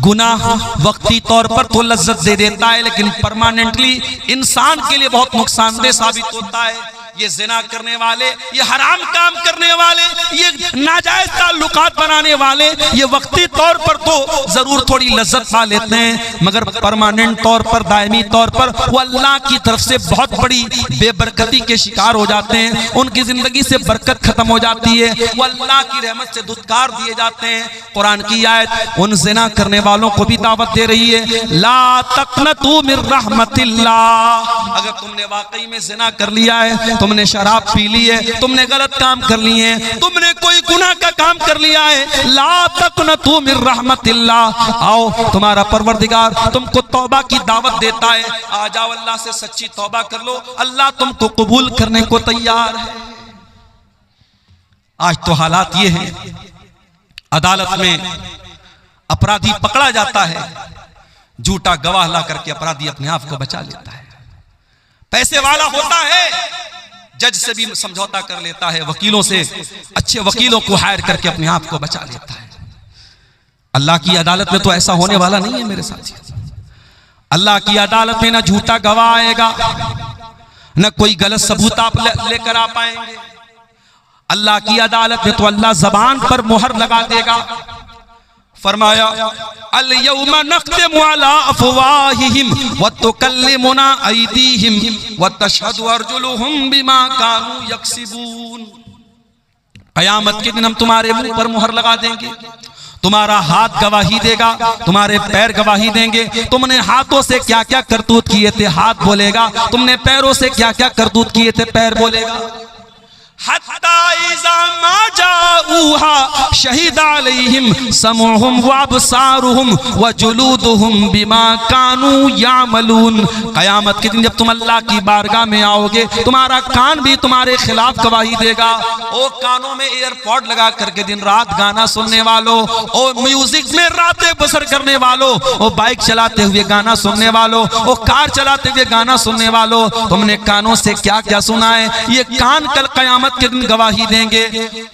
गुनाह वक्ती तौर पर तो लज्जत दे देता है, लेकिन परमानेंटली इंसान के लिए बहुत नुकसानदेह साबित होता है। ये जिना करने वाले, ये हराम काम करने वाले, ये नाजायज ताल्लुकात बनाने वाले ये वक्ती तौर पर तो जरूर थोड़ी लज्जत पा लेते हैं, मगर परमानेंट तौर पर, दायमी तौर पर वो अल्लाह की तरफ से बहुत बड़ी बेबरकती के शिकार हो जाते हैं। उनकी जिंदगी से बरकत खत्म हो जाती है, वो अल्लाह की रहमत से दुत्कार दिए जाते हैं। कुरान की आयत उन जिना करने वालों को भी दावत दे रही है, ला तक़नतू मिर रहमतिल्लाह। अगर तुमने वाकई में जिना कर लिया है, तुमने शराब पी ली है, तुमने गलत काम कर लिए हैं, तुमने कोई गुनाह का काम कर लिया है, ला तक़नतू मिर रहमतिल्लाह, आओ तुम्हारा परवरदिगार तुमको तौबा की दावत देता है, आ जाओ अल्लाह से सच्ची तौबा कर लो, अल्लाह तुमको कबूल करने को तैयार है। आज तो हालात ये हैं, अदालत में अपराधी पकड़ा जाता है, झूठा गवाह ला करके अपराधी अपने आप को बचा लेता है। पैसे वाला होता है, जज से भी समझौता कर लेता है, वकीलों से, अच्छे वकीलों को हायर करके अपने आप को बचा लेता है। अल्लाह की अदालत में तो ऐसा होने वाला नहीं है मेरे साथी। अल्लाह की अदालत में ना झूठा गवाह आएगा, न कोई गलत सबूत आप लेकर आ पाएंगे। अल्लाह की अदालत में तो अल्लाह जबान पर मुहर लगा देगा। फरमाया अल यौमा नख्तिमु अला अफवाहिहिम व तुकल्लिमुना अयदीहिम व तशहदु अर्जुलुहुम बिमा कानू यक्सिबून। कयामत के दिन हम तुम्हारे मुंह पर मुहर लगा देंगे, तुम्हारा हाथ गवाही देगा, तुम्हारे पैर गवाही देंगे। तुमने हाथों से क्या क्या करतूत किए थे, हाथ बोलेगा, तुमने पैरों से क्या क्या करतूत किए थे, पैर बोलेगा। हत्ता इज़ा मा जाऊहा शहीदा अलैहिम समउहुम व अबसारुहुम व जुलूदुहुम बिमा कानू यामलून। कयामत के दिन जब तुम अल्लाह की बारगाह में आओगे, तुम्हारा कान भी तुम्हारे खिलाफ गवाही देगा। ओ कानों में एयरपॉड लगा करके दिन रात गाना सुनने वालों, ओ म्यूजिक में रातें बसर करने वालों, ओ बाइक चलाते हुए गाना सुनने वालों, ओ कार चलाते हुए गाना सुनने वालों, तुमने कानों से क्या क्या सुना है, ये कान कल कयामत के दिन गवाही देंगे।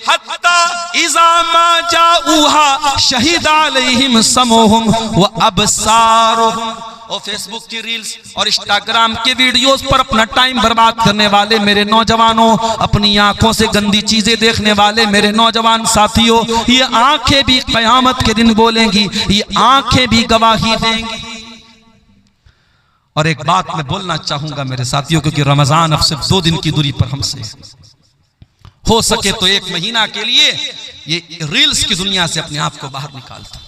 हत्ता इज़ा मा जाऊहा शहीदा अलैहिम समउहुम व अबसारुहुम। और फेसबुक की रील्स और इंस्टाग्राम के वीडियोस पर अपना टाइम बर्बाद करने वाले मेरे नौजवानों, अपनी आंखों से गंदी चीजें देखने वाले मेरे नौजवान साथियों, ये आंखें भी कयामत के दिन बोलेंगी, ये आंखें भी गवाही देंगी। और एक बात मैं बोलना चाहूंगा मेरे साथियों, क्योंकि रमजान अब सिर्फ 2 दिन की दूरी पर हमसे, हो सके तो 1 महीना के लिए ये रील्स की दुनिया से अपने आप को बाहर निकालता।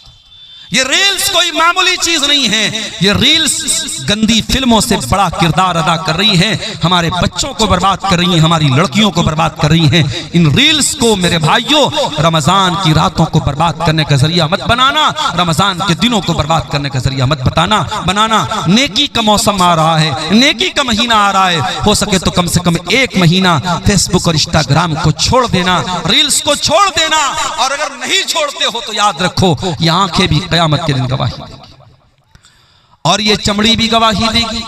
ये रील्स कोई मामूली चीज नहीं है, ये रील्स गंदी फिल्मों से बड़ा किरदार अदा कर रही है, हमारे बच्चों को बर्बाद कर रही है, हमारी लड़कियों को बर्बाद कर रही है। इन रील्स को मेरे भाइयों रमजान की रातों को बर्बाद करने का जरिया मत बनाना, रमजान के दिनों को बर्बाद करने का जरिया मत बनाना। नेकी का मौसम आ रहा है, नेकी का महीना आ रहा है, हो सके तो कम से कम 1 महीना फेसबुक और इंस्टाग्राम को छोड़ देना, रील्स को छोड़ देना। और अगर नहीं छोड़ते हो तो याद रखो, ये आंखें भी कयामत के दिन गवाही देगी और ये चमड़ी भी गवाही देगी।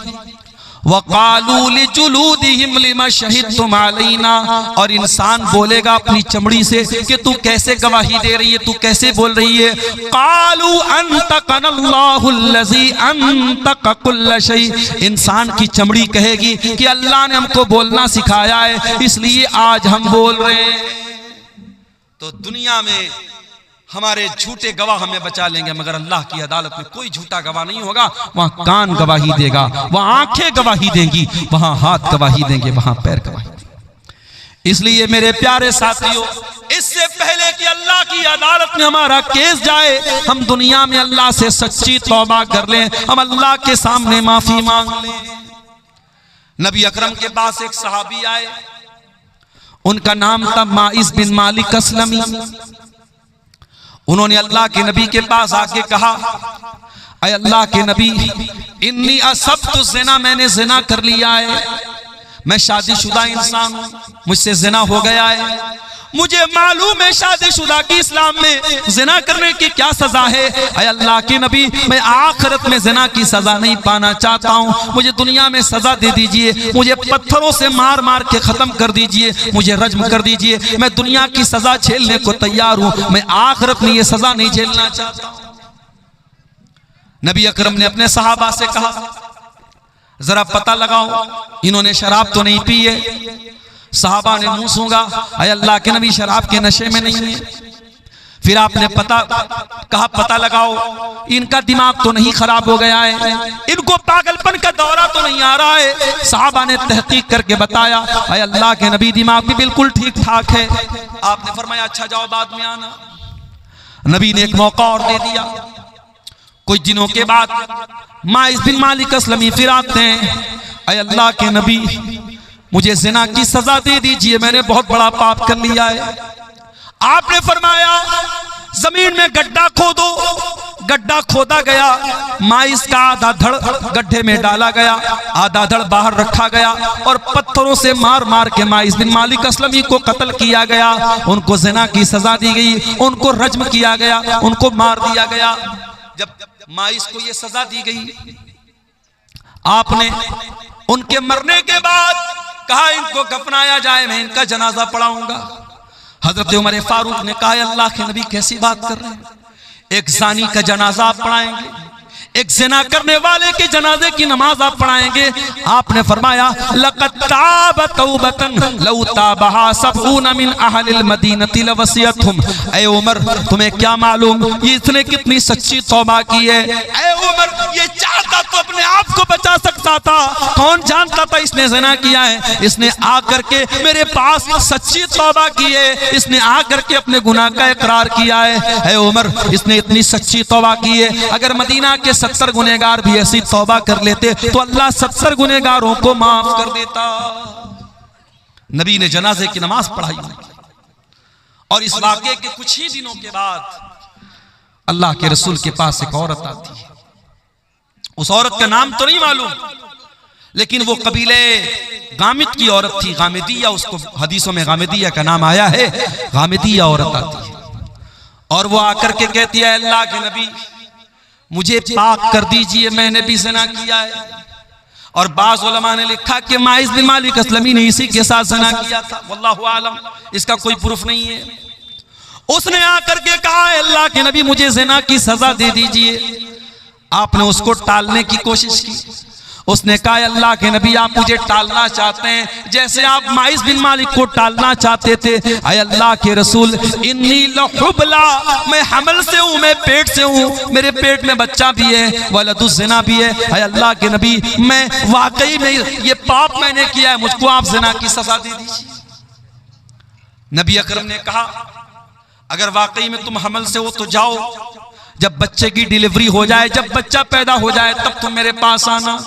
वक़ालू लिजुलूदिहिम लिमा शहिदतुम अलैना। और इंसान बोलेगा अपनी चमड़ी से कि तू कैसे गवाही दे रही है, तू कैसे बोल रही है। क़ालू अंतक़नल्लाहुल्लज़ी अंतक़ कुल्ल शै। इंसान की चमड़ी कहेगी कि अल्लाह ने हमको बोलना सिखाया है, इसलिए आज हम बोल रहे हैं। तो दुनिया में हमारे झूठे गवाह हमें बचा लेंगे, मगर अल्लाह की अदालत में कोई झूठा गवाह नहीं होगा। वहां कान गवाही देगा, वहां आंखें गवाही देंगी, वहां हाथ गवाही देंगे, वहां पैर गवाही देंगे। इसलिए मेरे प्यारे साथियों, इससे पहले कि अल्लाह की अदालत में हमारा केस जाए, हम दुनिया में अल्लाह से सच्ची तौबा कर लें, हम अल्लाह के सामने माफी मांग लें। नबी अकरम के पास एक सहाबी आए, उनका नाम था माइस बिन मालिक अस्लमी। उन्होंने अल्लाह के नबी के पास आके कहा, अय अल्लाह के नबी, इन्नी असब्तु ज़िना, मैंने ज़िना कर लिया है, मैं शादीशुदा इंसान हूं, मुझसे ज़िना हो गया है, मुझे मालूम है शादीशुदा की इस्लाम में ज़िना करने की क्या सजा है। अय अल्लाह के नबी, मैं आखिरत में ज़िना की सजा नहीं पाना चाहता हूँ, मुझे दुनिया में सजा दे दीजिए, मुझे पत्थरों से मार मार के खत्म कर दीजिए, मुझे रज्म कर दीजिए, मैं दुनिया की सजा झेलने को तैयार हूँ, मैं आखिरत में ये सजा नहीं झेलना चाहता। नबी अकरम ने अपने सहाबा से कहा, जरा पता लगाओ इन्होंने शराब तो नहीं पी है। सहाबा ने मुंह सूंघा, अय अल्लाह के नबी शराब के नशे में नहीं है। फिर आपने पता लगाओ, इनका दिमाग तो नहीं खराब हो गया है, इनको पागलपन का दौरा तो नहीं आ रहा है। साहबा ने तहकीक करके बताया, अय अल्लाह के नबी दिमाग भी बिल्कुल ठीक ठाक है। आपने फरमाया अच्छा जाओ बाद में आना। नबी ने एक मौका और दे दिया। कुछ दिनों के बाद माइस बिन मालिक अस्लमी फिर आते हैं, अय अल्लाह के नबी मुझे जिना की सजा दे दीजिए, मैंने बहुत बड़ा पाप कर लिया है। आपने फरमाया जमीन में गड्ढा खोदो। गड्ढा खोदा गया, माइस का आधा धड़ गड्ढे में डाला गया, आधा धड़ बाहर रखा गया और पत्थरों से मार मार के माइस बिन मालिक अस्लमी को कत्ल किया गया। उनको जिना की सजा दी गई, उनको रज्म किया गया, उनको मार दिया गया। जब माइस को यह सजा दी गई, आपने उनके मरने के बाद कहा इनको दफनाया जाए, मैं इनका जनाजा पढ़ाऊंगा। हजरत उमर फारूक ने कहा अल्लाह के नबी कैसी बात कर रहे हैं, एक जानी का जनाजा आप पढ़ाएंगे, एक ज़िना करने वाले के जनाजे की नमाज आप पढ़ाएंगे। आपने फरमाया लक़द ताब तौबतन लौ ताबहा सबऊन मिन अहलिल मदीनति लवसियतहुम। ऐ उमर तुम्हें क्या मालूम ये इसने कितनी सच्ची तौबा की है। ऐ उमर ये चाहता तो अपने आप को बचा सकता था, कौन जानता था इसने ज़िना किया है। इसने आकर के मेरे पास सच्ची तौबा की है, इसने आकर के अपने गुनाह का इकरार किया है। ऐ उमर इसने इतनी सच्ची तौबा की है, अगर मदीना के 70 गुनहगार भी ऐसी तौबा कर लेते तो अल्लाह 70 गुनहगारों को माफ कर देता। नबी ने जनाजे की नमाज पढ़ाई और इस वाक़े के कुछ ही दिनों के बाद अल्लाह के रसूल के पास एक औरत आती है। उस औरत का नाम तो नहीं मालूम, लेकिन वो कबीले गामिद की औरत थी, गामिदिया, उसको हदीसों में गामिदिया का नाम आया है। गामिदिया औरत आती है और वो आकर के कहती है अल्लाह के नबी मुझे पाक कर दीजिए, मैंने भी ज़िना किया है। और बाज़ उलमा ने लिखा कि माइस बिन मालिक अस्लमी ने इसी के साथ ज़िना किया था, वल्लाहु आलम, इसका कोई प्रूफ नहीं है। उसने आकर के कहा अल्लाह के नबी मुझे ज़िना की सजा दे दीजिए। आपने उसको टालने की कोशिश की। उसने कहा अल्लाह के नबी आप मुझे टालना चाहते हैं जैसे आप माइस बिन मालिक को टालना चाहते थे। अय अल्लाह के रसूल इन्नी लहुबला, मैं हमल से हूँ, मैं पेट से हूँ, मेरे पेट में बच्चा भी है, वलदुज़ ज़िना भी है। अय अल्लाह के नबी मैं वाकई में ये पाप मैंने किया है, मुझको आप ज़िना की सजा दे दीजिए। नबी अकरम ने कहा अगर वाकई में तुम हमल से हो तो जाओ, जब बच्चे की डिलीवरी हो जाए, जब बच्चा पैदा हो जाए तब तुम मेरे पास आना।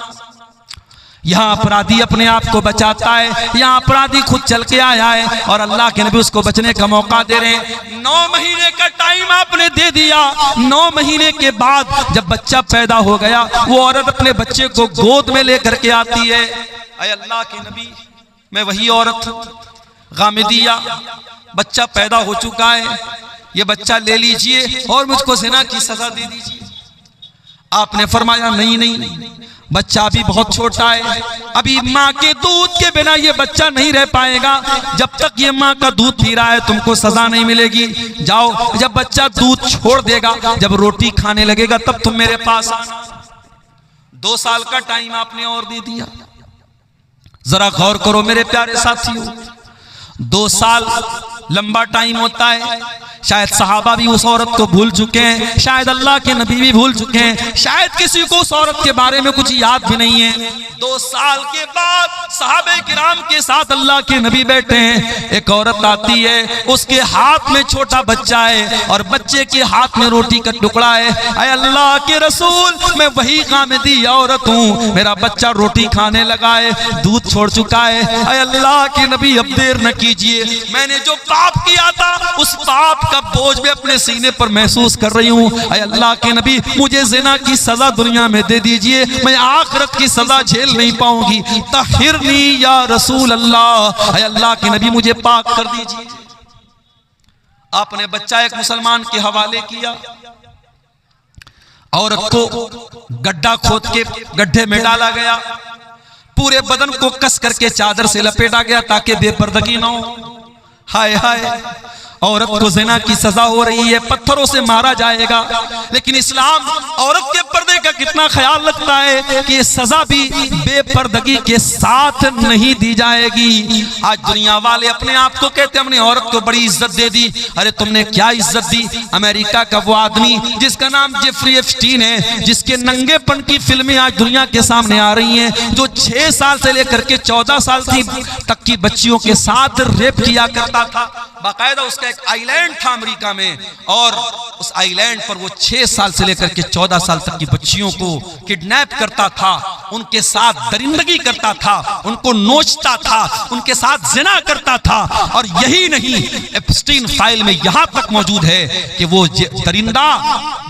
यहाँ अपराधी अपने आप को बचाता है, यहाँ अपराधी खुद चल के आया है और अल्लाह के नबी उसको बचने का मौका दे रहे हैं। 9 महीने का टाइम आपने दे दिया। 9 महीने के बाद जब बच्चा पैदा हो गया, वो औरत अपने बच्चे को गोद में लेकर के आती है। अय अल्लाह के नबी मैं वही औरत गामिदिया, बच्चा पैदा हो चुका है, ये बच्चा ले लीजिए और मुझको ज़िना की सजा दे दीजिए। आपने फरमाया नहीं नहीं, बच्चा अभी बहुत छोटा है, अभी माँ के दूध के बिना ये बच्चा नहीं रह पाएगा। जब तक ये माँ का दूध पी रहा है तुमको सजा नहीं मिलेगी। जाओ, जब बच्चा दूध छोड़ देगा, जब रोटी खाने लगेगा तब तुम मेरे पास आना। 2 साल का टाइम आपने और दे दिया। जरा गौर करो मेरे प्यारे साथियों, 2 साल लंबा टाइम होता है। शायद सहाबा भी उस औरत को भूल चुके हैं, शायद अल्लाह के नबी भी भूल चुके हैं, शायद किसी को उस औरत के बारे में कुछ याद भी नहीं है। 2 साल के बाद सहाबे किराम के साथ अल्लाह के नबी बैठे हैं। एक औरत आती है, उसके हाथ में छोटा बच्चा है और बच्चे के हाथ में रोटी का टुकड़ा है। अय अल्लाह के रसूल मैं वही गामिदी औरत हूँ, मेरा बच्चा रोटी खाने लगा है, दूध छोड़ चुका है। अय अल्लाह के नबी अब देर न कीजिए, मैंने जो पाप किया था उस पाप का बोझ में अपने सीने पर महसूस कर रही हूँ। अय अल्लाह के नबी मुझे ज़िना की सजा दुनिया में दे दीजिए, मैं आखिरत की सजा झेल नहीं पाऊंगी। तहिरनी या रसूल अल्लाह, अय अल्लाह के नबी मुझे पाक कर दीजिए। आपने बच्चा एक मुसलमान के हवाले किया, औरत को गड्ढा खोद के गड्ढे में डाला गया, पूरे बदन को कस करके चादर से लपेटा गया ताकि बेपर्दगी ना हो। हाय हाय, औरत को ज़िना की सजा हो रही है, पत्थरों से मारा जाएगा। लेकिन इस्लाम औरत के पर्दे का कितना ख्याल रखता है कि ये सजा भी बेपर्दगी के साथ नहीं दी जाएगी। आज दुनिया वाले अपने आप को कहते हमने औरत को बड़ी इज्जत दे दी। अरे तुमने क्या इज्जत दी? अमेरिका का वो आदमी जिसका नाम जेफरी एप्स्टीन है, जिसके नंगेपन की फिल्में आज दुनिया के सामने आ रही हैं, जो 6 साल से लेकर के 14 साल तक की बच्चियों के साथ रेप किया करता था। बाकायदा उसका एक आइलैंड था अमेरिका में, और उस आइलैंड पर वो 6 साल से लेकर के 14 साल तक की बच्चियों को किडनैप करता था, उनके साथ दरिंदगी करता था, उनको नोचता था, उनके साथ जिना करता था। और यही नहीं, एप्स्टीन फाइल में यहां तक मौजूद है कि वो दरिंदा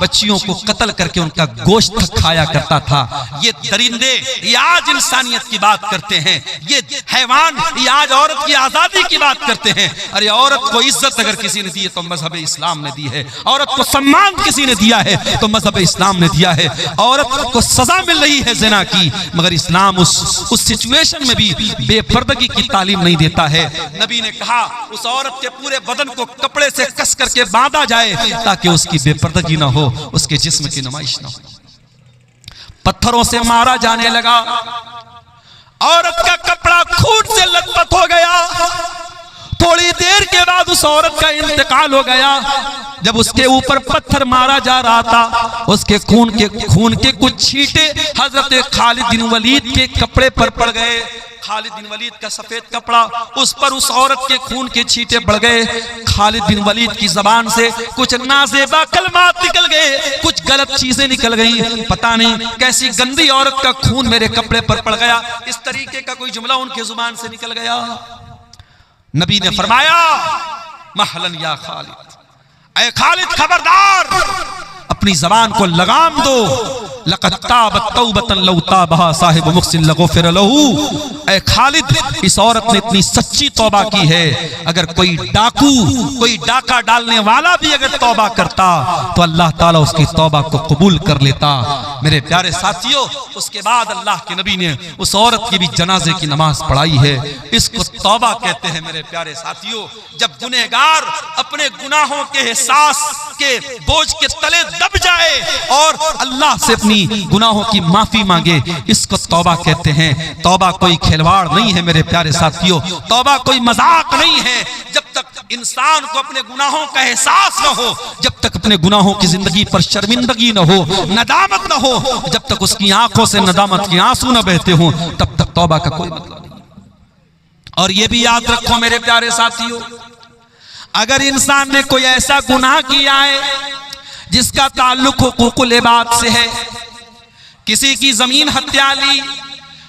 बच्चियों को कत्ल करके उनका गोश्त खाया करता था। ये दरिंदे ये आज इंसानियत की बात करते हैं, ये हैवान ये आज औरत की आजादी की बात करते हैं। अरे औरत को इज्जत अगर किसी ने दी है तो मजहब इस्लाम ने दी है। औरत को सम्मान किसी ने दिया है तो मजहब इस्लाम ने दिया है। औरत को सजा मिल रही है ज़िना की, मगर इस्लाम उस सिचुएशन में भी बेपर्दगी की तालीम नहीं देता है। नबी ने कहा उस औरत के पूरे बदन को कपड़े से कस करके बांधा जाए ताकि उसकी बेपर्दगी ना हो, उसके जिस्म की नुमाइश ना हो। पत्थरों से मारा जाने लगा, औरत का कपड़ा खून से लथपथ हो गया। थोड़ी देर के बाद उस औरत का इंतकाल हो गया। जब उसके ऊपर पत्थर मारा जा रहा था, उसके खून के कुछ छींटे हजरत खालिद बिन वलीद के कपड़े पर पड़ गए। खालिद बिन वलीद का सफेद कपड़ा, उस पर उस औरत के खून के छींटे पड़ गए। खालिद बिन वलीद की जबान से कुछ नाज़ेबा कलमात निकल गए, कुछ गलत चीजें निकल गई। पता नहीं कैसी गंदी औरत का खून मेरे कपड़े पर पड़ गया, इस तरीके का कोई जुमला उनकी जुबान से निकल गया। नबी ने फरमाया महलन या खालिद, ऐ खालिद खबरदार, अपनी जबान को लगाम दो। लक़द ताबत तौबतन लौ ताबहा साहिब मुहसिन लगफिर लहू। ऐ खालिद, इस औरत ने इतनी सच्ची तौबा की है, अगर कोई डाकू कोई डाका डालने वाला भी अगर तौबा करता तो अल्लाह ताला उसकी तौबा को कबूल कर लेता। मेरे प्यारे साथियों, उसके बाद अल्लाह के नबी ने उस औरत की भी जनाजे की नमाज पढ़ाई है। इसको तौबा कहते हैं। मेरे प्यारे साथियों, जब गुनहगार अपने गुनाहों के एहसास के बोझ के तले दब जाए और अल्लाह से अपनी गुनाहों की माफी मांगे, इसको तौबा कहते हैं। तौबा कोई खिलवाड़ नहीं है मेरे प्यारे साथियों, तौबा कोई मजाक नहीं है। जब तक इंसान को अपने गुनाहों का एहसास न हो, जब तक अपने गुनाहों की जिंदगी पर शर्मिंदगी न हो, नदामत न हो, जब तक उसकी आंखों से नदामत के आंसू न बहते हों, तब तक तौबा का कोई मतलब नहीं। और ये भी याद रखो मेरे प्यारे साथियों, अगर इंसान ने कोई ऐसा गुनाह किया है जिसका ताल्लुक हुकूकुल इबाद से है, किसी की जमीन हत्या ली,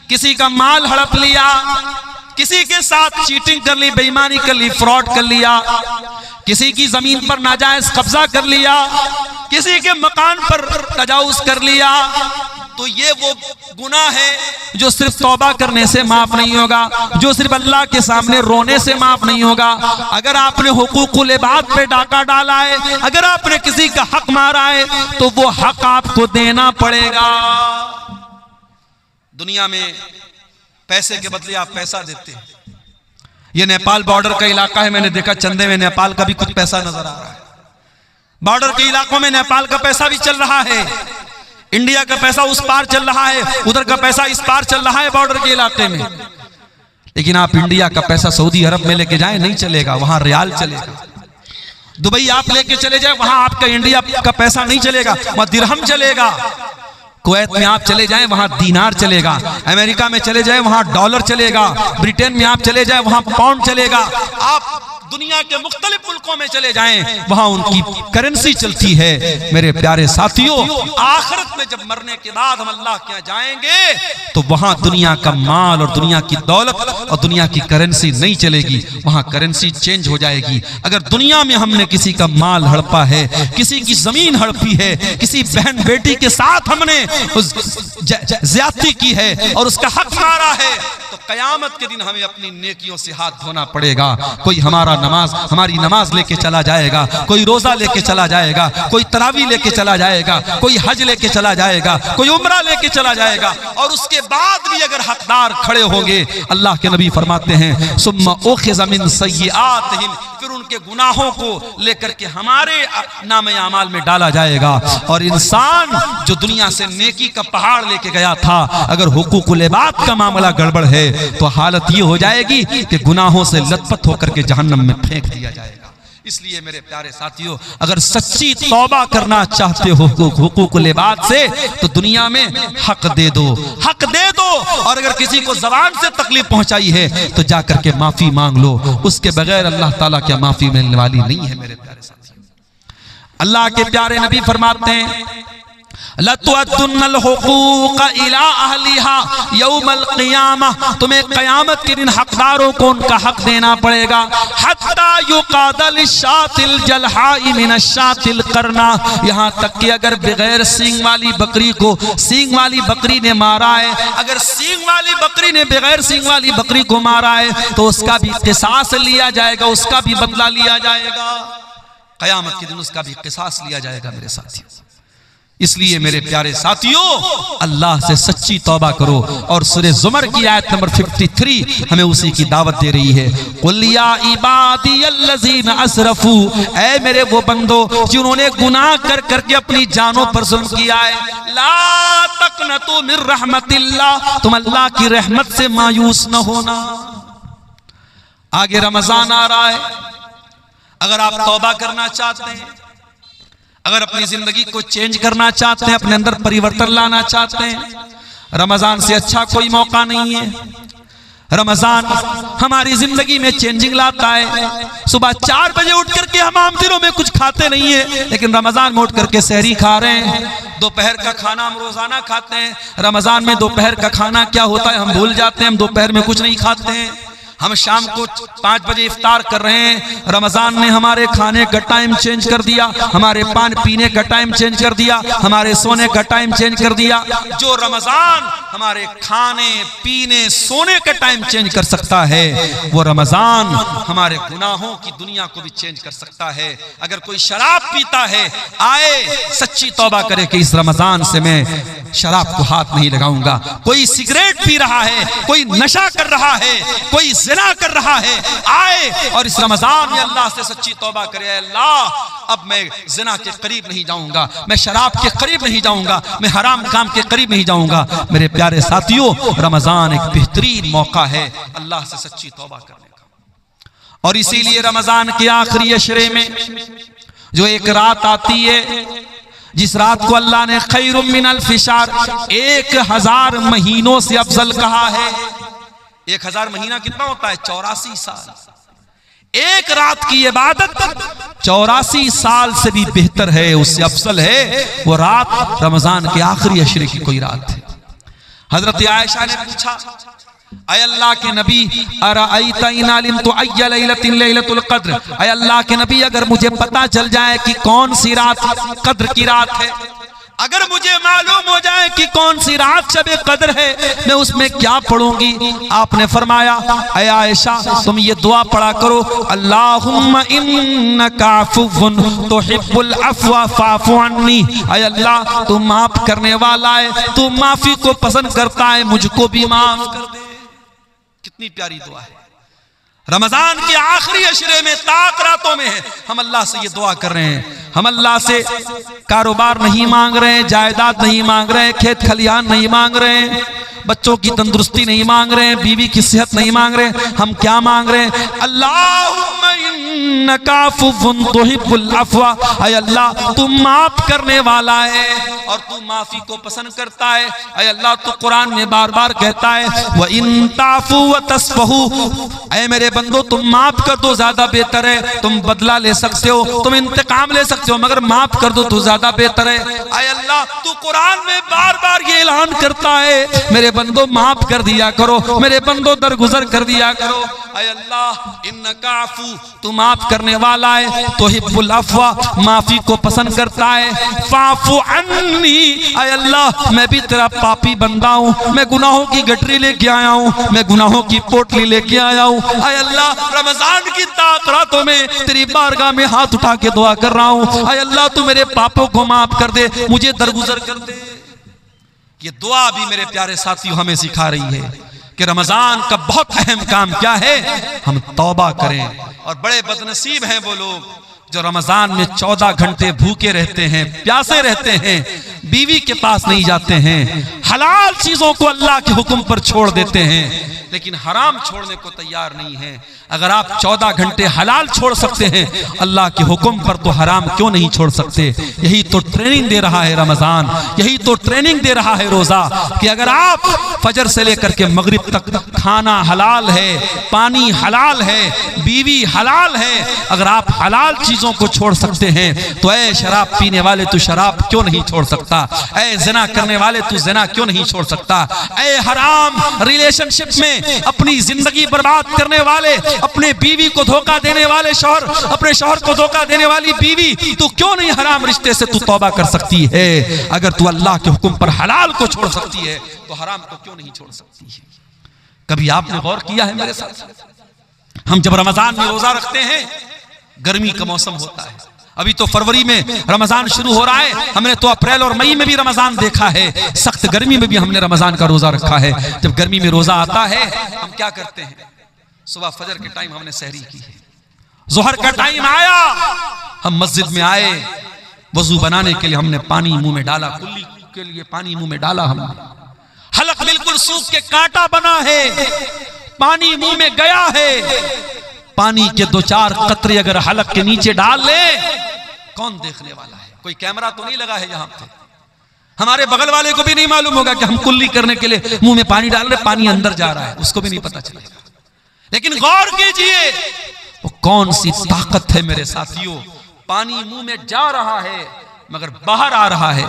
किसी का माल हड़प लिया, किसी के साथ चीटिंग कर ली, बेईमानी कर ली, फ्रॉड कर लिया, किसी की जमीन पर नाजायज कब्जा कर लिया, किसी के मकान पर तजावुज कर लिया, तो ये वो गुनाह है जो सिर्फ तौबा करने से माफ नहीं होगा, जो सिर्फ अल्लाह के सामने रोने से माफ नहीं होगा। अगर आपने हुकूकुल इबाद पे डाका डाला है, अगर आपने किसी का हक मारा है, तो वो हक आपको देना पड़ेगा। दुनिया में पैसे के बदले आप पैसा देते हैं। ये नेपाल बॉर्डर का इलाका है, मैंने देखा चंदे में नेपाल का भी कुछ पैसा नजर आ रहा है। बॉर्डर के इलाकों में नेपाल का पैसा भी चल रहा है, इंडिया का पैसा उस पार चल रहा है, उधर का पैसा इस पार चल रहा है बॉर्डर के इलाके में। लेकिन आप इंडिया का पैसा सऊदी अरब में लेके जाएं, नहीं चलेगा, वहां रियाल चलेगा। दुबई आप लेके चले जाए, वहां आपका इंडिया का पैसा नहीं चलेगा, वहां दिरहम चलेगा। कुवैत में आप चले जाएं, वहां दीनार चलेगा। अमेरिका में चले जाएं, वहां डॉलर चलेगा। ब्रिटेन में आप चले जाएं, वहां पाउंड चलेगा। आप दुनिया के मुख्तलिफ मुल्कों में चले जाएं, वहां उनकी करेंसी चलती है। मेरे प्यारे साथियों, आखिरत में जब मरने के बाद हम अल्लाह के यहाँ जाएंगे तो वहां दुनिया का माल और दुनिया की दौलत और दुनिया की करेंसी नहीं चलेगी, वहां करेंसी चेंज हो जाएगी। अगर दुनिया में हमने किसी का माल हड़पा है, किसी की जमीन हड़पी है, किसी बहन बेटी के साथ हमने ज्यादती की है और उसका हक मारा है, तो कयामत के दिन हमें अपनी नेकियों से हाथ धोना पड़ेगा। कोई हमारा हमारी नमाज लेके चला जाएगा, कोई रोजा लेके चला जाएगा, कोई तरावी लेके चला जाएगा, कोई हज लेके चला जाएगा, कोई उम्रा लेके चला जाएगा, और उसके बाद भी अगर हकदार खड़े होंगे, अल्लाह के नबी फरमाते हैं सुम्मा उखिज़ मिन सय्यिआतिहिम, फिर उनके गुनाहों को लेकर के हमारे नामे आमाल में डाला जाएगा। और इंसान जो दुनिया से नेकी का पहाड़ लेके गया था, अगर हुकूकुल इबाद का मामला गड़बड़ है तो हालत ये हो जाएगी कि गुनाहों से लथपथ होकर के जहन्नम में फेंक दिया जाएगा। इसलिए मेरे प्यारे साथियों, अगर सच्ची तौबा करना चाहते हो हुकूकुल इबाद से, तो दुनिया में हक दे दो, हक दे दो। और अगर किसी को ज़बान से तकलीफ पहुंचाई है तो जाकर के माफी मांग लो, उसके बगैर अल्लाह ताला क्या माफी मिलने वाली नहीं है। मेरे प्यारे साथियों, अल्लाह के प्यारे नबी फरमाते हैं लतुअद्दुन्नल हुकूक इला अहलिहा यौमल क़ियामह, तुम्हें क़यामत के दिन हकदारों को उनका हक देना पड़ेगा। हत्ता युक़ादल शातिल जलहाई मिनश्शातिल करना, यहाँ तक कि अगर बगैर सींग वाली बकरी को सींग वाली बकरी ने मारा है, अगर सींग वाली बकरी ने बगैर सींग वाली बकरी को मारा है तो उसका भी क़िसास लिया जाएगा, उसका भी बदला लिया जाएगा। क़यामत के दिन उसका भी क़िसास लिया जाएगा मेरे साथियों। इसलिए मेरे प्यारे साथियों, अल्लाह से सच्ची तौबा करो। और सूरह ज़ुमर की आयत नंबर 53 हमें उसी की दावत दे रही है। कुल या इबादियल्लज़ीना असरफू, ऐ मेरे वो बंदो जिन्होंने गुनाह कर करके अपनी जानों पर जुल्म किया है, ला तक़नतू मिन रहमतिल्लाह, तुम अल्लाह की रहमत से मायूस न होना। आगे रमजान आ रहा है, अगर आप तौबा करना चाहते हैं, अगर अपनी जिंदगी को चेंज करना चाहते हैं, अपने अंदर परिवर्तन लाना चाहते हैं, रमजान से अच्छा कोई मौका नहीं है। रमजान हमारी जिंदगी में चेंजिंग लाता है। सुबह 4 बजे उठ करके हम आम दिनों में कुछ खाते नहीं है, लेकिन रमजान में उठ करके सहरी खा रहे हैं। दोपहर का खाना हम रोजाना खाते हैं, रमजान में दोपहर का खाना क्या होता है हम भूल जाते हैं। हम दोपहर में कुछ नहीं खाते हैं, हम शाम को 5 बजे इफ्तार कर रहे हैं। रमजान ने हमारे खाने का टाइम चेंज कर दिया, हमारे पान पीने का टाइम चेंज कर दिया, हमारे सोने का टाइम चेंज कर दिया। जो रमजान हमारे खाने पीने सोने का टाइम चेंज कर सकता है, वो रमजान हमारे गुनाहों की दुनिया को भी चेंज कर सकता है। अगर कोई शराब पीता है, आए सच्ची तौबा करे कि इस रमजान से मैं शराब को हाथ नहीं लगाऊंगा। कोई सिगरेट पी रहा है, कोई नशा कर रहा है, कोई ज़िना कर रहा है, आए और इस रमजान में अल्लाह से सच्ची तौबा करे, अल्लाह अब मैं ज़िना के करीब नहीं जाऊंगा, मैं शराब के करीब नहीं जाऊंगा, मैं हराम काम के करीब नहीं जाऊंगा। मेरे प्यारे साथियों, रमजान एक बेहतरीन मौका है अल्लाह से सच्ची तौबा करने का। और इसीलिए रमजान के आखिरी अशरे में जो एक रात आती है, जिस रात को अल्लाह ने खैरुम मिन अल्फि शहर, 1000 महीनों से अफजल कहा है। 1000 महीना कितना होता है? 84 साल। एक रात की इबादत 84 साल से भी बेहतर है, उससे अफजल है वो रात रमजान के आखिरी अशरे की कोई रात है। हजरत आयशा ने पूछा, अय अल्लाह के नबी, अराअयता इन अलिमतु अय्य लैलतिन लैलतुल क़द्र, अय अल्लाह के नबी अगर मुझे पता चल जाए कि कौन सी रात कद्र की रात है, अगर मुझे मालूम हो जाए कि कौन सी रात शब-ए कद्र है, मैं उसमें क्या पढ़ूंगी? आपने फरमाया, अय आयशा तुम ये दुआ पढ़ा करो, अल्लाहुम्मा इन्नका अफ़्वुन तुहिब्बुल अफ़्व फ़अफ़ु अन्नी, अय अल्लाह तू माफ करने वाला है, तू माफी को पसंद करता है, मुझको भी माफ कर दे। कितनी प्यारी दुआ है। रमजान के आखिरी अशरे में, ताक रातों में है, हम अल्लाह से ये दुआ कर रहे हैं। हम अल्लाह से कारोबार नहीं मांग रहे हैं, जायदाद नहीं मांग रहे हैं, खेत खलिहान नहीं मांग रहे हैं, बच्चों की तंदुरुस्ती नहीं मांग रहे हैं, बीवी की सेहत नहीं मांग रहे हैं। हम क्या मांग रहे हैं? अल्लाहुम्मा इन्नका अफ़्वुन तुहिब्बुल अफ़्व, अय अल्लाह तू माफ करने वाला है और तू माफी को पसंद करता है। अय अल्लाह तू कुरान में बार बार कहता है, व इन ताफू व तस्फहू, ऐ मेरे बंदो तुम माफ कर दो ज्यादा बेहतर है। तुम बदला ले सकते हो, तुम इंतकाम ले सकते हो, मगर माफ कर दो तो ज्यादा बेहतर है। अय अल्लाह तू कुरान में बार बार ये ऐलान करता है, मेरे बंदो माफ कर दिया करो, मेरे बंदो दरगुजर कर दिया करो। अय अल्लाह इन्नका अफ़ू, तू माफ करने वाला है, तुहिब्बुल अफ़्वा, माफी को पसंद करता है। फ़ाफ़ु अन्नी, ऐ अल्लाह मैं भी तेरा पापी बंदा हूँ, मैं गुनाहों की गठरी लेके आया हूँ, मैं गुनाहों की पोटली लेके आया हूँ। ऐ अल्लाह रमजान की ताक रातों में तेरी बारगाह में हाथ उठा के दुआ कर रहा हूँ, ऐ अल्लाह तू मेरे पापों को माफ कर दे, मुझे दरगुजर कर दे। ये दुआ भी मेरे प्यारे साथियों हमें सिखा रही है कि रमजान का बहुत अहम काम क्या है, हम तौबा करें। और बड़े बदनसीब हैं वो लोग जो रमजान में 14 घंटे भूखे रहते हैं, प्यासे रहते हैं, बीवी के पास नहीं जाते हैं, हलाल चीजों को अल्लाह के हुक्म पर छोड़ देते हैं, लेकिन हराम छोड़ने को तैयार नहीं है। अगर आप 14 घंटे हलाल छोड़ सकते हैं अल्लाह के हुक्म पर, तो हराम क्यों नहीं छोड़ सकते? यही तो ट्रेनिंग दे रहा है रमजान, यही तो ट्रेनिंग दे रहा है रोजा, कि अगर आप फजर से लेकर के मगरिब तक खाना हलाल है, पानी हलाल है, बीवी हलाल है, अगर आप हलाल चीजों को छोड़ सकते हैं तो ऐ शराब पीने वाले तू शराब क्यों नहीं छोड़ सकता? ऐ ज़िना करने वाले तू ज़िना क्यों नहीं छोड़ सकता? ऐ हराम रिलेशनशिप में अपनी जिंदगी बर्बाद करने वाले, अपने बीवी को धोखा देने वाले शौहर, अपने शौहर को धोखा देने वाली बीवी, तू क्यों नहीं हराम रिश्ते से तू तौबा कर सकती है? अगर तू अल्लाह के हुक्म पर हलाल को छोड़ सकती है तो हराम को क्यों नहीं छोड़ सकती है? कभी आपने गौर किया है मेरे साथ? हम जब रमजान में रोजा रखते हैं, गर्मी का मौसम होता है, अभी तो फरवरी में रमजान शुरू हो रहा है, हमने तो अप्रैल और मई में भी रमजान देखा है, सख्त गर्मी में भी हमने रमजान का रोजा रखा है। जब गर्मी में रोजा आता है हम क्या करते हैं? सुबह फजर के टाइम हमने सहरी की है, जोहर का टाइम आया, हम मस्जिद में आए, वजू बनाने के लिए हमने पानी मुंह में डाला, कुल्ली के लिए पानी मुंह में डाला हमने, हलक बिल्कुल सूख के कांटा बना है, पानी मुंह में गया है, पानी के 2-4 कतरे अगर हलक के नीचे डाल ले, कौन देखने वाला है? कोई कैमरा तो नहीं लगा है यहाँ पे, हमारे बगल वाले को भी नहीं मालूम होगा कि हम कुल्ली करने के लिए मुंह में पानी डाल रहे, पानी अंदर जा रहा है, उसको भी नहीं पता चलेगा। लेकिन गौर कीजिए वो कौन सी ताकत है मेरे साथियों, पानी मुंह में जा रहा है मगर बाहर आ रहा है,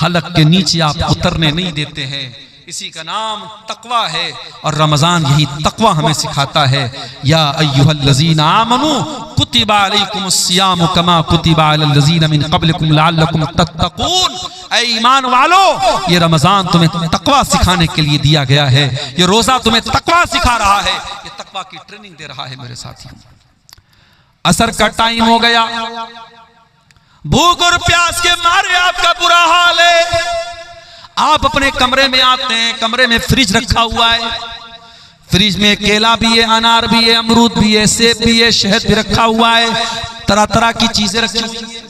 हलक के नीचे आप उतरने नहीं देते हैं। इसी का नाम तकवा है और रमजान यही तकवा हमें सिखाता है। या अय्युहल्लज़ीना आमनू कुतिबा अलैकुमुस्सियामु कमा कुतिबा अलल्लज़ीना मिन क़ब्लिकुम लअल्लकुम तत्तक़ून, ऐ ईमान वालो ये रमजान तुम्हें तकवा सिखाने के लिए दिया गया है, ये रोजा तुम्हें तकवा सिखा रहा है, ये तकवा की ट्रेनिंग दे रहा है मेरे साथियों। असर का टाइम हो गया, भूख और प्यास के मारे आपका बुरा हाल है, आप अपने कमरे में आते हैं, कमरे में फ्रिज रखा हुआ है, फ्रिज में केला भी है, अनार भी है, अमरूद भी है, सेब भी है, शहद भी रखा हुआ है, तरह तरह की चीजें रखी हुई है।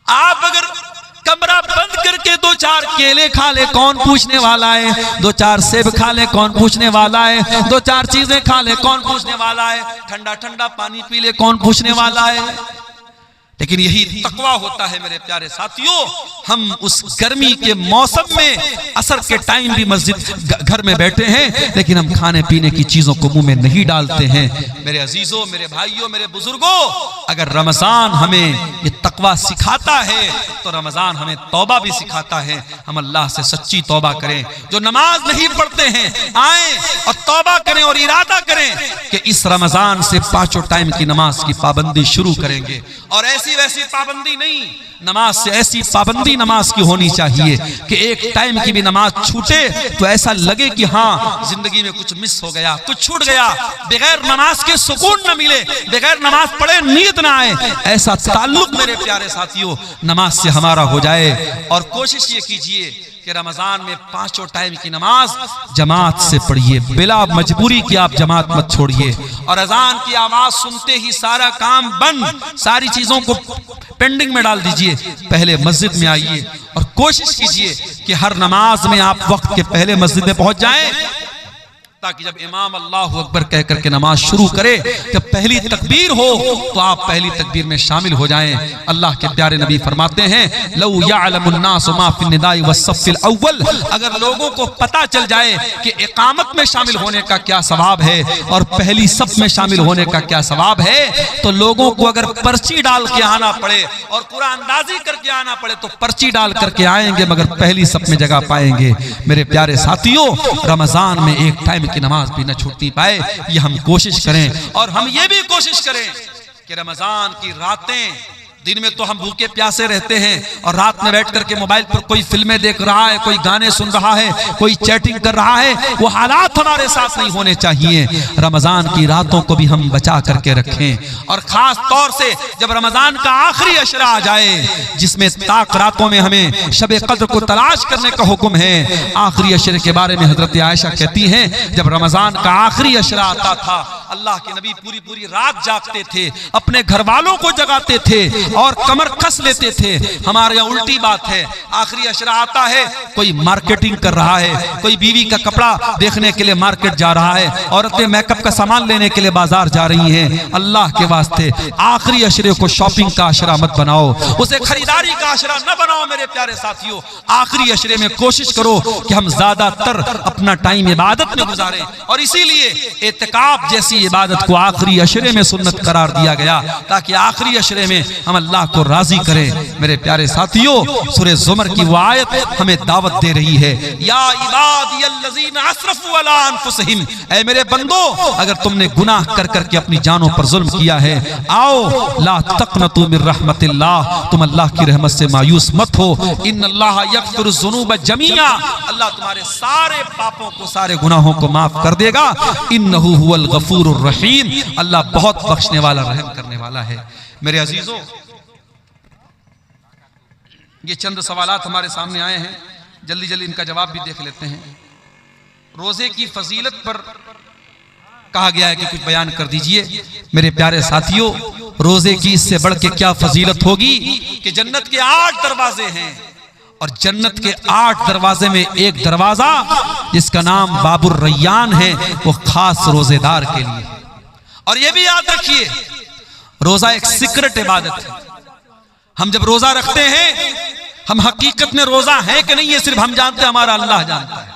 आप अगर कमरा बंद करके 2-4 केले खा ले कौन पूछने वाला है, 2-4 सेब खा ले कौन पूछने वाला है, 2-4 चीजें खा ले कौन पूछने वाला है, ठंडा ठंडा पानी पी ले कौन पूछने वाला है। लेकिन यही तकवा होता है मेरे प्यारे साथियों। हम उस गर्मी के मौसम में असर के टाइम भी मस्जिद घर में बैठे हैं, लेकिन हम खाने पीने की चीजों को मुंह में नहीं डालते हैं। मेरे अजीजों, मेरे भाइयों, मेरे बुजुर्गों, अगर रमजान हमें ये तकवा सिखाता है तो रमजान हमें तौबा भी सिखाता है। हम अल्लाह से सच्ची तौबा करें। जो नमाज नहीं पढ़ते हैं आए और तौबा करें और इरादा करें कि इस रमजान से 5 टाइम की नमाज की पाबंदी शुरू करेंगे। और ऐसी वैसी पाबंदी नहीं, नमाज से ऐसी पाबंदी नमाज की होनी चाहिए कि एक टाइम की भी नमाज छूटे तो ऐसा लगे कि हाँ जिंदगी में कुछ मिस हो गया, कुछ छूट गया। बगैर नमाज के सुकून न मिले, बगैर नमाज पढ़े नीयत ना आए, ऐसा ताल्लुक मेरे प्यारे साथियों नमाज से हमारा हो जाए। और कोशिश ये कीजिए कि रमजान में 5 टाइम की नमाज जमात से पढ़िए, बिला मजबूरी की आप जमात मत छोड़िए। और अजान की आवाज सुनते ही सारा काम बंद, सारी चीजों को पेंडिंग में डाल दीजिए, पहले मस्जिद में आइए और कोशिश कीजिए कि हर नमाज में आप वक्त के पहले मस्जिद में पहुंच जाएं, ताकि जब इमाम अल्लाहु अकबर कह करके नमाज शुरू करे, जब पहली तकबीर हो तो आप पहली तकबीर में शामिल हो जाएं। अल्लाह के प्यारे नबी फरमाते हैं लौ यअलमुन नासु मा फिन निदाई वस्सफ़िल अव्वल, अगर लोगों को पता चल जाए कि इकामत में शामिल होने का क्या सवाब है और पहली सफ में शामिल होने का क्या सवाब है, तो लोगों को अगर पर्ची डाल के आना पड़े और कुरान अंदाजी करके आना पड़े तो पर्ची डाल करके आएंगे, मगर पहली सफ में जगह पाएंगे। मेरे प्यारे साथियों, रमजान में एक टाइम की नमाज भी न छूटनी पाए, ये हम कोशिश करें। और हम ये भी कोशिश करें कि रमजान की रातें, दिन में तो हम भूखे प्यासे रहते हैं और रात में बैठ करके मोबाइल पर कोई फिल्में देख रहा है, कोई गाने सुन रहा है, कोई चैटिंग कर रहा है, वो हालात हमारे साथ नहीं होने चाहिए। रमजान की रातों को भी हम बचा करके रखें और खास तौर से जब रमजान का आखिरी अशरा आ जाए, जिसमें ताक रातों में हमें शबे कद्र को तलाश करने का हुक्म है। आखिरी अशरे के बारे में हजरत आयशा कहती हैं, जब रमजान का आखिरी अशरा आता था, अल्लाह के नबी पूरी पूरी रात जागते थे, अपने घर वालों को जगाते थे और कमर कस लेते थे। हमारे यहाँ उल्टी बात है, आखिरी अशरा आता है, कोई मार्केटिंग कर रहा है, कोई बीवी का कपड़ा देखने के लिए मार्केट जा रहा है, औरतें मेकअप का सामान लेने के लिए बाजार जा रही हैं। अल्लाह के वास्ते आखिरी अशरे को शॉपिंग का अशरा मत बनाओ, उसे खरीदारी का अशरा न बनाओ मेरे प्यारे साथियों। आखिरी अशरे में कोशिश करो कि हम ज्यादातर अपना टाइम इबादत में गुजारें, और इसीलिए एतिकाफ जैसी इबादत को आखिरी अशरे में सुन्नत करार दिया गया, ताकि आखिरी अशरे में हम अल्लाह को राजी करें। मेरे प्यारे साथियों, सूरह ज़ुमर की वो आयत हमें दावत दे रही है, या इबादियल्लज़ीना अस्रफू अला अनफुसिहिम, ऐ मेरे बंदो, अगर तुमने गुनाह कर करके अपनी जानों पर जुल्म किया है, आओ ला तक़नतू मिर रहमतिल्लाह, तुम अल्लाह की रहमत से मायूस मत हो। इन्नल्लाह यग़फ़िरुज़्ज़ुनूब जमीआ, अल्लाह तुम्हारे सारे पापों को, सारे गुनाहों को माफ कर देगा। इन्नहु हुवल गफूरुर रहीम, अल्लाह बहुत बख्शने वाला, रहम करने वाला है। मेरे अजीजों, ये चंद सवालात हमारे सामने आए हैं, जल्दी जल्दी इनका जवाब भी देख लेते हैं। रोजे की फजीलत पर कहा गया है कि कुछ बयान कर दीजिए। मेरे प्यारे साथियों, रोजे की इससे बढ़ के क्या फजीलत होगी कि जन्नत के 8 दरवाजे हैं, और जन्नत के 8 दरवाजे में एक दरवाजा जिसका नाम बाबुर रैयान है, वो खास रोजेदार के लिए। और ये भी याद रखिए, रोजा एक सीक्रेट इबादत है। हम जब रोजा रखते हैं, हम हकीकत में रोजा है कि नहीं ये सिर्फ हम जानते हैं, हमारा अल्लाह जानता है।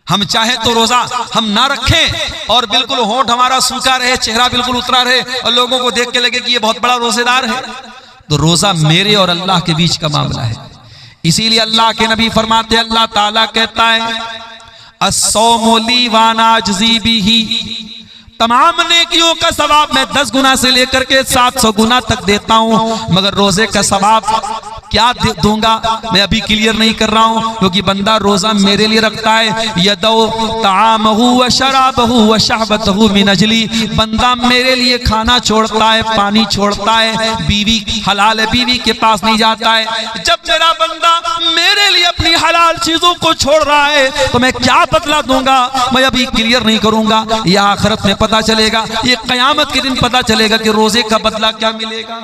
हम चाहे तो रोजा हम ना रखें और बिल्कुल होंठ हमारा सूखा रहे, चेहरा बिल्कुल उतरा रहे और लोगों को देख के लगे कि ये बहुत बड़ा रोजेदार है, तो रोजा मेरे और अल्लाह के बीच का मामला है। इसीलिए अल्लाह के नबी फरमाते, अल्लाह ताला कहता है, अस्सौमु ली व अना अज्ज़ी बिही, तमाम नेकियों का सवाब मैं 10 गुना से लेकर के 700 गुना तक देता हूं, मगर रोजे का सवाब क्या दूंगा मैं अभी क्लियर नहीं कर रहा हूं, क्योंकि बंदा रोजा मेरे लिए रखता है। यदौ तामहु व शराबहु व शहबतहु मिन अजली, बंदा मेरे लिए खाना छोड़ता है, पानी छोड़ता है, बीवी हलाल बीवी के पास नहीं जाता है। जब मेरा बंदा मेरे लिए अपनी हलाल चीजों को छोड़ रहा है, तो मैं क्या बदला दूंगा मैं अभी क्लियर नहीं करूंगा। यह आखिरत में पता चलेगा, ये कयामत के दिन पता चलेगा कि रोजे का बदला क्या मिलेगा।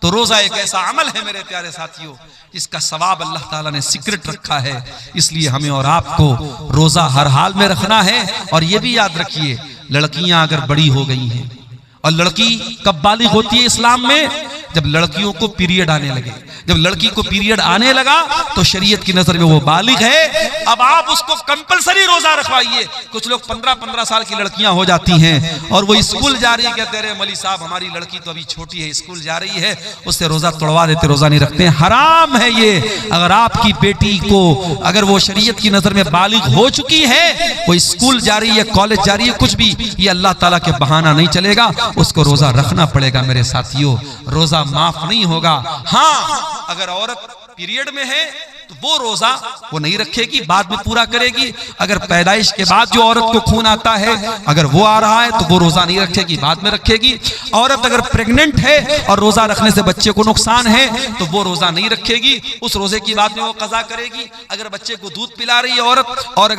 तो रोजा एक ऐसा अमल है मेरे प्यारे साथियों, जिसका सवाब अल्लाह ताला ने सीक्रेट रखा है। इसलिए हमें और आपको रोजा हर हाल में रखना है। और ये भी याद रखिए, लड़कियां अगर बड़ी हो गई हैं, और लड़की कब बालिग होती है इस्लाम में, जब लड़कियों को पीरियड आने लगे। जब लड़की को पीरियड आने लगा तो शरीयत की नजर में वो बालिग है। अब आप उसको कंपलसरी रोजा रखवाइए। कुछ लोग 15-15 साल की लड़कियां हो जाती हैं और वो स्कूल जा रही है, कहते हैं मौलवी साहब हमारी लड़की तो अभी छोटी है, स्कूल जा रही है, उससे रोजा तोड़वा देते, रोजा नहीं रखते हैं। हराम है ये। अगर आपकी बेटी को, अगर वो शरीयत की नजर में बालिग हो चुकी है, वो स्कूल जा रही है, कॉलेज जा रही है, कुछ भी, ये अल्लाह ताला के बहाना नहीं चलेगा, उसको रोजा रखना पड़ेगा। मेरे साथियों, रोजा माफ नहीं होगा। हाँ, अगर औरत पीरियड में है तो वो रोजा वो नहीं रखेगी, बाद में पूरा करेगी। अगर पैदाइश के बाद जो औरत को खून आता है, अगर वो आ रहा है तो वो रोजा नहीं रखेगी, बाद में रखेगी। औरत अगर प्रेग्नेंट है और रोजा रखने से बच्चे को नुकसान है तो वो रोजा नहीं रखेगी, उस रोजे की बाद में वो कज़ा करेगी। अगर बच्चे को दूध पिला रही है औरत, और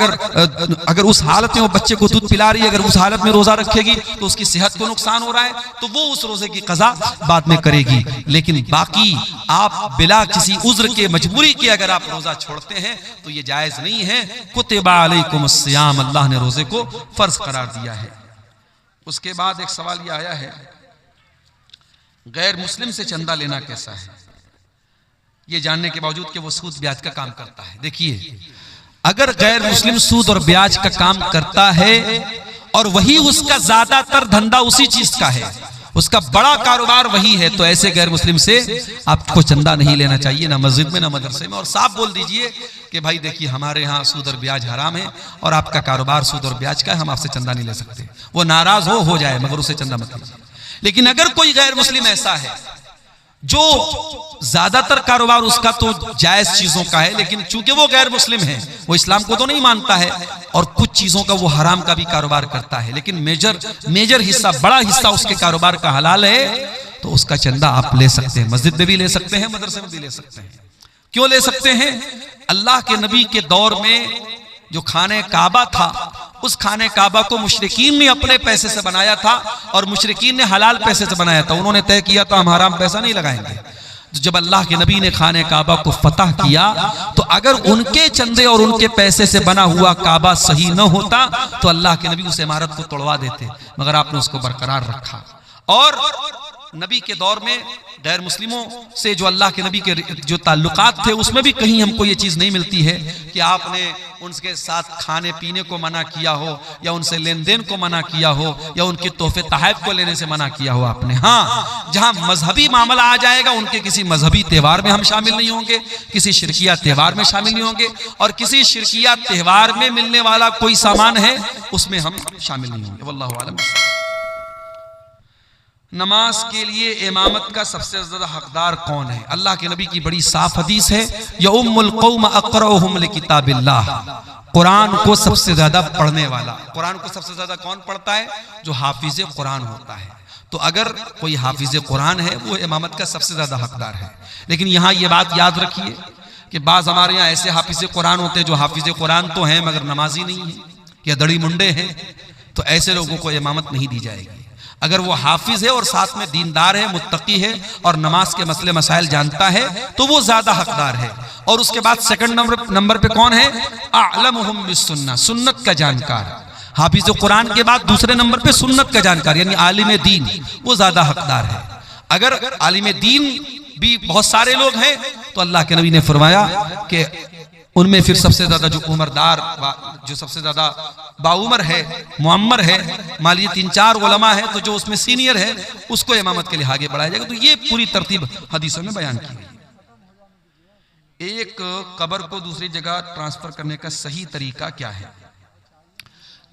अगर उस हालत में वो बच्चे को दूध पिला रही है, अगर उस हालत में रोजा रखेगी तो उसकी सेहत को नुकसान हो रहा है, तो वो उस रोजे की कज़ा बाद में करेगी। लेकिन बाकी आप बिला किसी उज्र के, मजबूरी के अगर रोजा छोड़ते हैं तो ये जायज नहीं है। कुतिबा अलैकुमुस सियाम, अल्लाह ने रोजे को फर्ज करार दिया है। उसके बाद एक सवाल ये आया है, गैर मुस्लिम से चंदा लेना कैसा है, ये जानने के बावजूद कि वो सूद ब्याज का काम करता है। देखिए, अगर गैर मुस्लिम सूद और ब्याज का काम करता है और वही उसका ज्यादातर धंधा उसी चीज का है, उसका बड़ा कारोबार वही है, तो ऐसे गैर मुस्लिम से आपको चंदा नहीं लेना चाहिए, ना मस्जिद में ना मदरसे में। और साफ बोल दीजिए कि भाई देखिए, हमारे यहाँ सूद और ब्याज हराम है और आपका कारोबार सूद और ब्याज का है, हम आपसे चंदा नहीं ले सकते। वो नाराज हो जाए, मगर उसे चंदा मत लीजिए। लेकिन अगर कोई गैर मुस्लिम ऐसा है जो ज्यादातर कारोबार उसका तो जायज चीजों का है, लेकिन चूंकि वो गैर मुस्लिम है, वो इस्लाम को तो नहीं मानता है, और कुछ चीजों का वो हराम का भी कारोबार करता है, लेकिन मेजर हिस्सा, बड़ा हिस्सा उसके कारोबार का हलाल है, तो उसका चंदा आप ले सकते हैं। मस्जिद में भी ले सकते हैं, मदरसे में भी ले सकते हैं। क्यों ले सकते हैं? अल्लाह के नबी के दौर में जो खाने काबा था, उस खाने काबा को मुशरिकीन ने अपने पैसे से बनाया था, और मुशरिकीन ने हलाल पैसे से बनाया था। उन्होंने तय किया था हम हराम पैसा नहीं लगाएंगे। तो जब अल्लाह के नबी ने खाने काबा को फतह किया, तो अगर उनके चंदे और उनके पैसे से बना हुआ काबा सही न होता तो अल्लाह के नबी उस इमारत को तोड़वा देते, मगर आपने उसको बरकरार रखा। और नबी के दौर में गैर मुस्लिमों से जो अल्लाह के नबी के जो ताल्लुकात थे, उसमें भी कहीं हमको ये चीज़ नहीं मिलती है कि आपने उनके साथ खाने पीने को मना किया हो, या उनसे लेन देन को मना किया हो, या उनके तोहफे तहफ़ को लेने से मना किया हो आपने। हाँ, जहाँ मजहबी मामला आ जाएगा, उनके किसी मजहबी त्यौहार में हम शामिल नहीं होंगे, किसी शिरकिया त्यौहार में शामिल नहीं होंगे, और किसी शिरकिया त्यौहार में मिलने वाला कोई सामान है उसमें हम शामिल नहीं होंगे। वल्लाहु आलम। नमाज के लिए इमामत का सबसे ज्यादा हकदार कौन है? अल्लाह के नबी की बड़ी साफ हदीस है, यउम्मुल कौम अक़रउहुम लिकिताबिल्लाह। कुरान को सबसे ज्यादा पढ़ने वाला, कुरान को सबसे ज्यादा कौन पढ़ता है? जो हाफिज कुरान होता है। तो अगर कोई हाफिज कुरान है, वो इमामत का सबसे ज्यादा हकदार है। लेकिन यहाँ ये बात याद रखिए कि बाज हमारे यहाँ ऐसे हाफिज कुरान होते हैं जो हाफिज कुरान तो हैं मगर नमाजी नहीं है, या दड़ी मुंडे हैं, तो ऐसे लोगों को इमामत नहीं दी जाएगी। अगर वो हाफिज है और साथ में दीनदार है, मुत्तकी है, और नमाज के मसले मसाइल जानता है, तो वो ज्यादा हकदार है। और उसके बाद सेकंड नंबर पे कौन है? अअलमुहुम बिस्सुन्नह, सुन्नत का जानकार। हाफिज कुरान के बाद दूसरे नंबर पे सुन्नत का जानकार यानी आलिम दीन, वो ज्यादा हकदार है। अगर आलिम दीन भी बहुत सारे लोग हैं, तो अल्लाह के नबी ने फरमाया कि उनमें फिर सबसे ज्यादा जो उमरदार, जो सबसे ज्यादा बाउमर है, मुअम्मर है, मान लीजिए 3-4 उलमा है, तो जो उसमें सीनियर है उसको इमामत के लिए आगे बढ़ाया जाएगा। तो ये पूरी तरतीब हदीसों में बयान की गई। एक कब्र को दूसरी जगह ट्रांसफर करने का सही तरीका क्या है?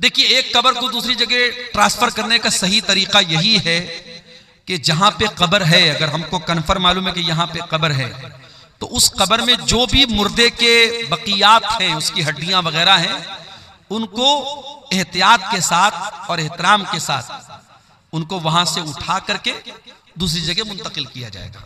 देखिए, एक कब्र को दूसरी जगह ट्रांसफर करने का सही तरीका यही है कि जहां पे कब्र है, अगर हमको कन्फर्म मालूम है कि यहां पे कब्र है, तो उस कब्र में जो भी मुर्दे के बकियात हैं, उसकी हड्डियां वगैरह हैं, उनको एहतियात के साथ और एहतराम के साथ उनको वहां से उठा करके दूसरी जगह मुंतकिल किया जाएगा।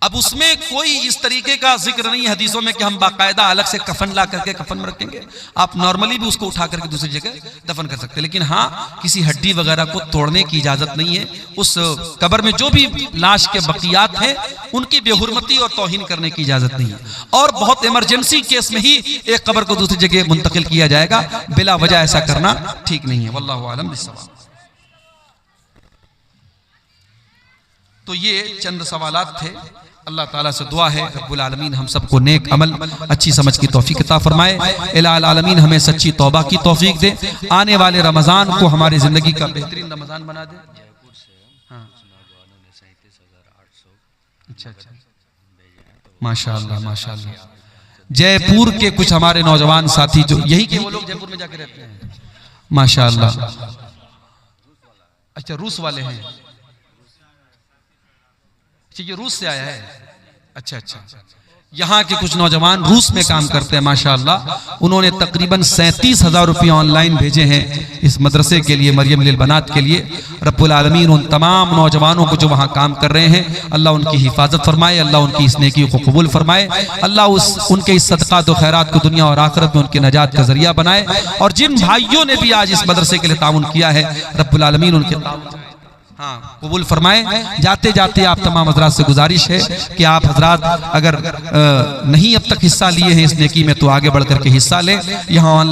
अब उसमें कोई इस तरीके का जिक्र नहीं है हदीसों में कि हम बाकायदा अलग से कफन ला करके कफन में रखेंगे। आप नॉर्मली भी उसको उठा करके दूसरी जगह दफन कर सकते हैं, लेकिन हाँ, किसी हड्डी वगैरह को तोड़ने की इजाजत नहीं है। उस कब्र में जो भी लाश के बकियात हैं, उनकी बेहुरमती और तौहीन करने की इजाजत नहीं है। और बहुत इमरजेंसी केस में ही एक कब्र को दूसरी जगह मुंतकिल किया जाएगा, बिला वजह ऐसा करना ठीक नहीं है। वल्लाहु आलम बिस्सवाब। तो ये चंद सवालात थे। अल्लाह ताला से दुआ है रब्बुल आलमीन हम सबको नेक अमल, अच्छी समझ की तौफीक अता फरमाए। इलाहुल आलमीन हमें सच्ची तौबा की तौफीक दे। आने वाले रमज़ान को हमारी ज़िंदगी का बेहतरीन रमज़ान बना दे। हाँ। अच्छा, माशाअल्लाह माशाअल्लाह। जयपुर के कुछ हमारे नौजवान साथी जो यही के वो लोग जयपुर में जाके रहते हैं, माशाअल्लाह। अच्छा, रूस वाले हैं, ये रूस से आया है। अच्छा अच्छा, यहाँ के कुछ नौजवान रूस में काम करते हैं माशाअल्लाह। उन्होंने तकरीबन 37,000 रुपये ऑनलाइन भेजे हैं इस मदरसे के लिए, मरियम लिल बनात के लिए। रब्बुल आलमीन उन तमाम नौजवानों को जो वहाँ काम कर रहे हैं, अल्लाह उनकी हिफाजत फरमाए, अल्लाह उनकी इस नेकी को कबूल फरमाए, अल्लाह उनके इस सदक़ात व खैरात को दुनिया और आखिरत में उनकी नजात का जरिया बनाए। और जिन भाइयों ने भी आज इस मदरसे के लिए ताउन किया है, रब्बुल आलमीन उनके हाँ कबूल फरमाए। जाते जाते आप तमाम हजरात से गुजारिश है कि आप हजरात अगर नहीं अब तक हिस्सा लिए हैं इस नेकी में, तो आगे बढ़ करके हिस्सा लें। यहाँ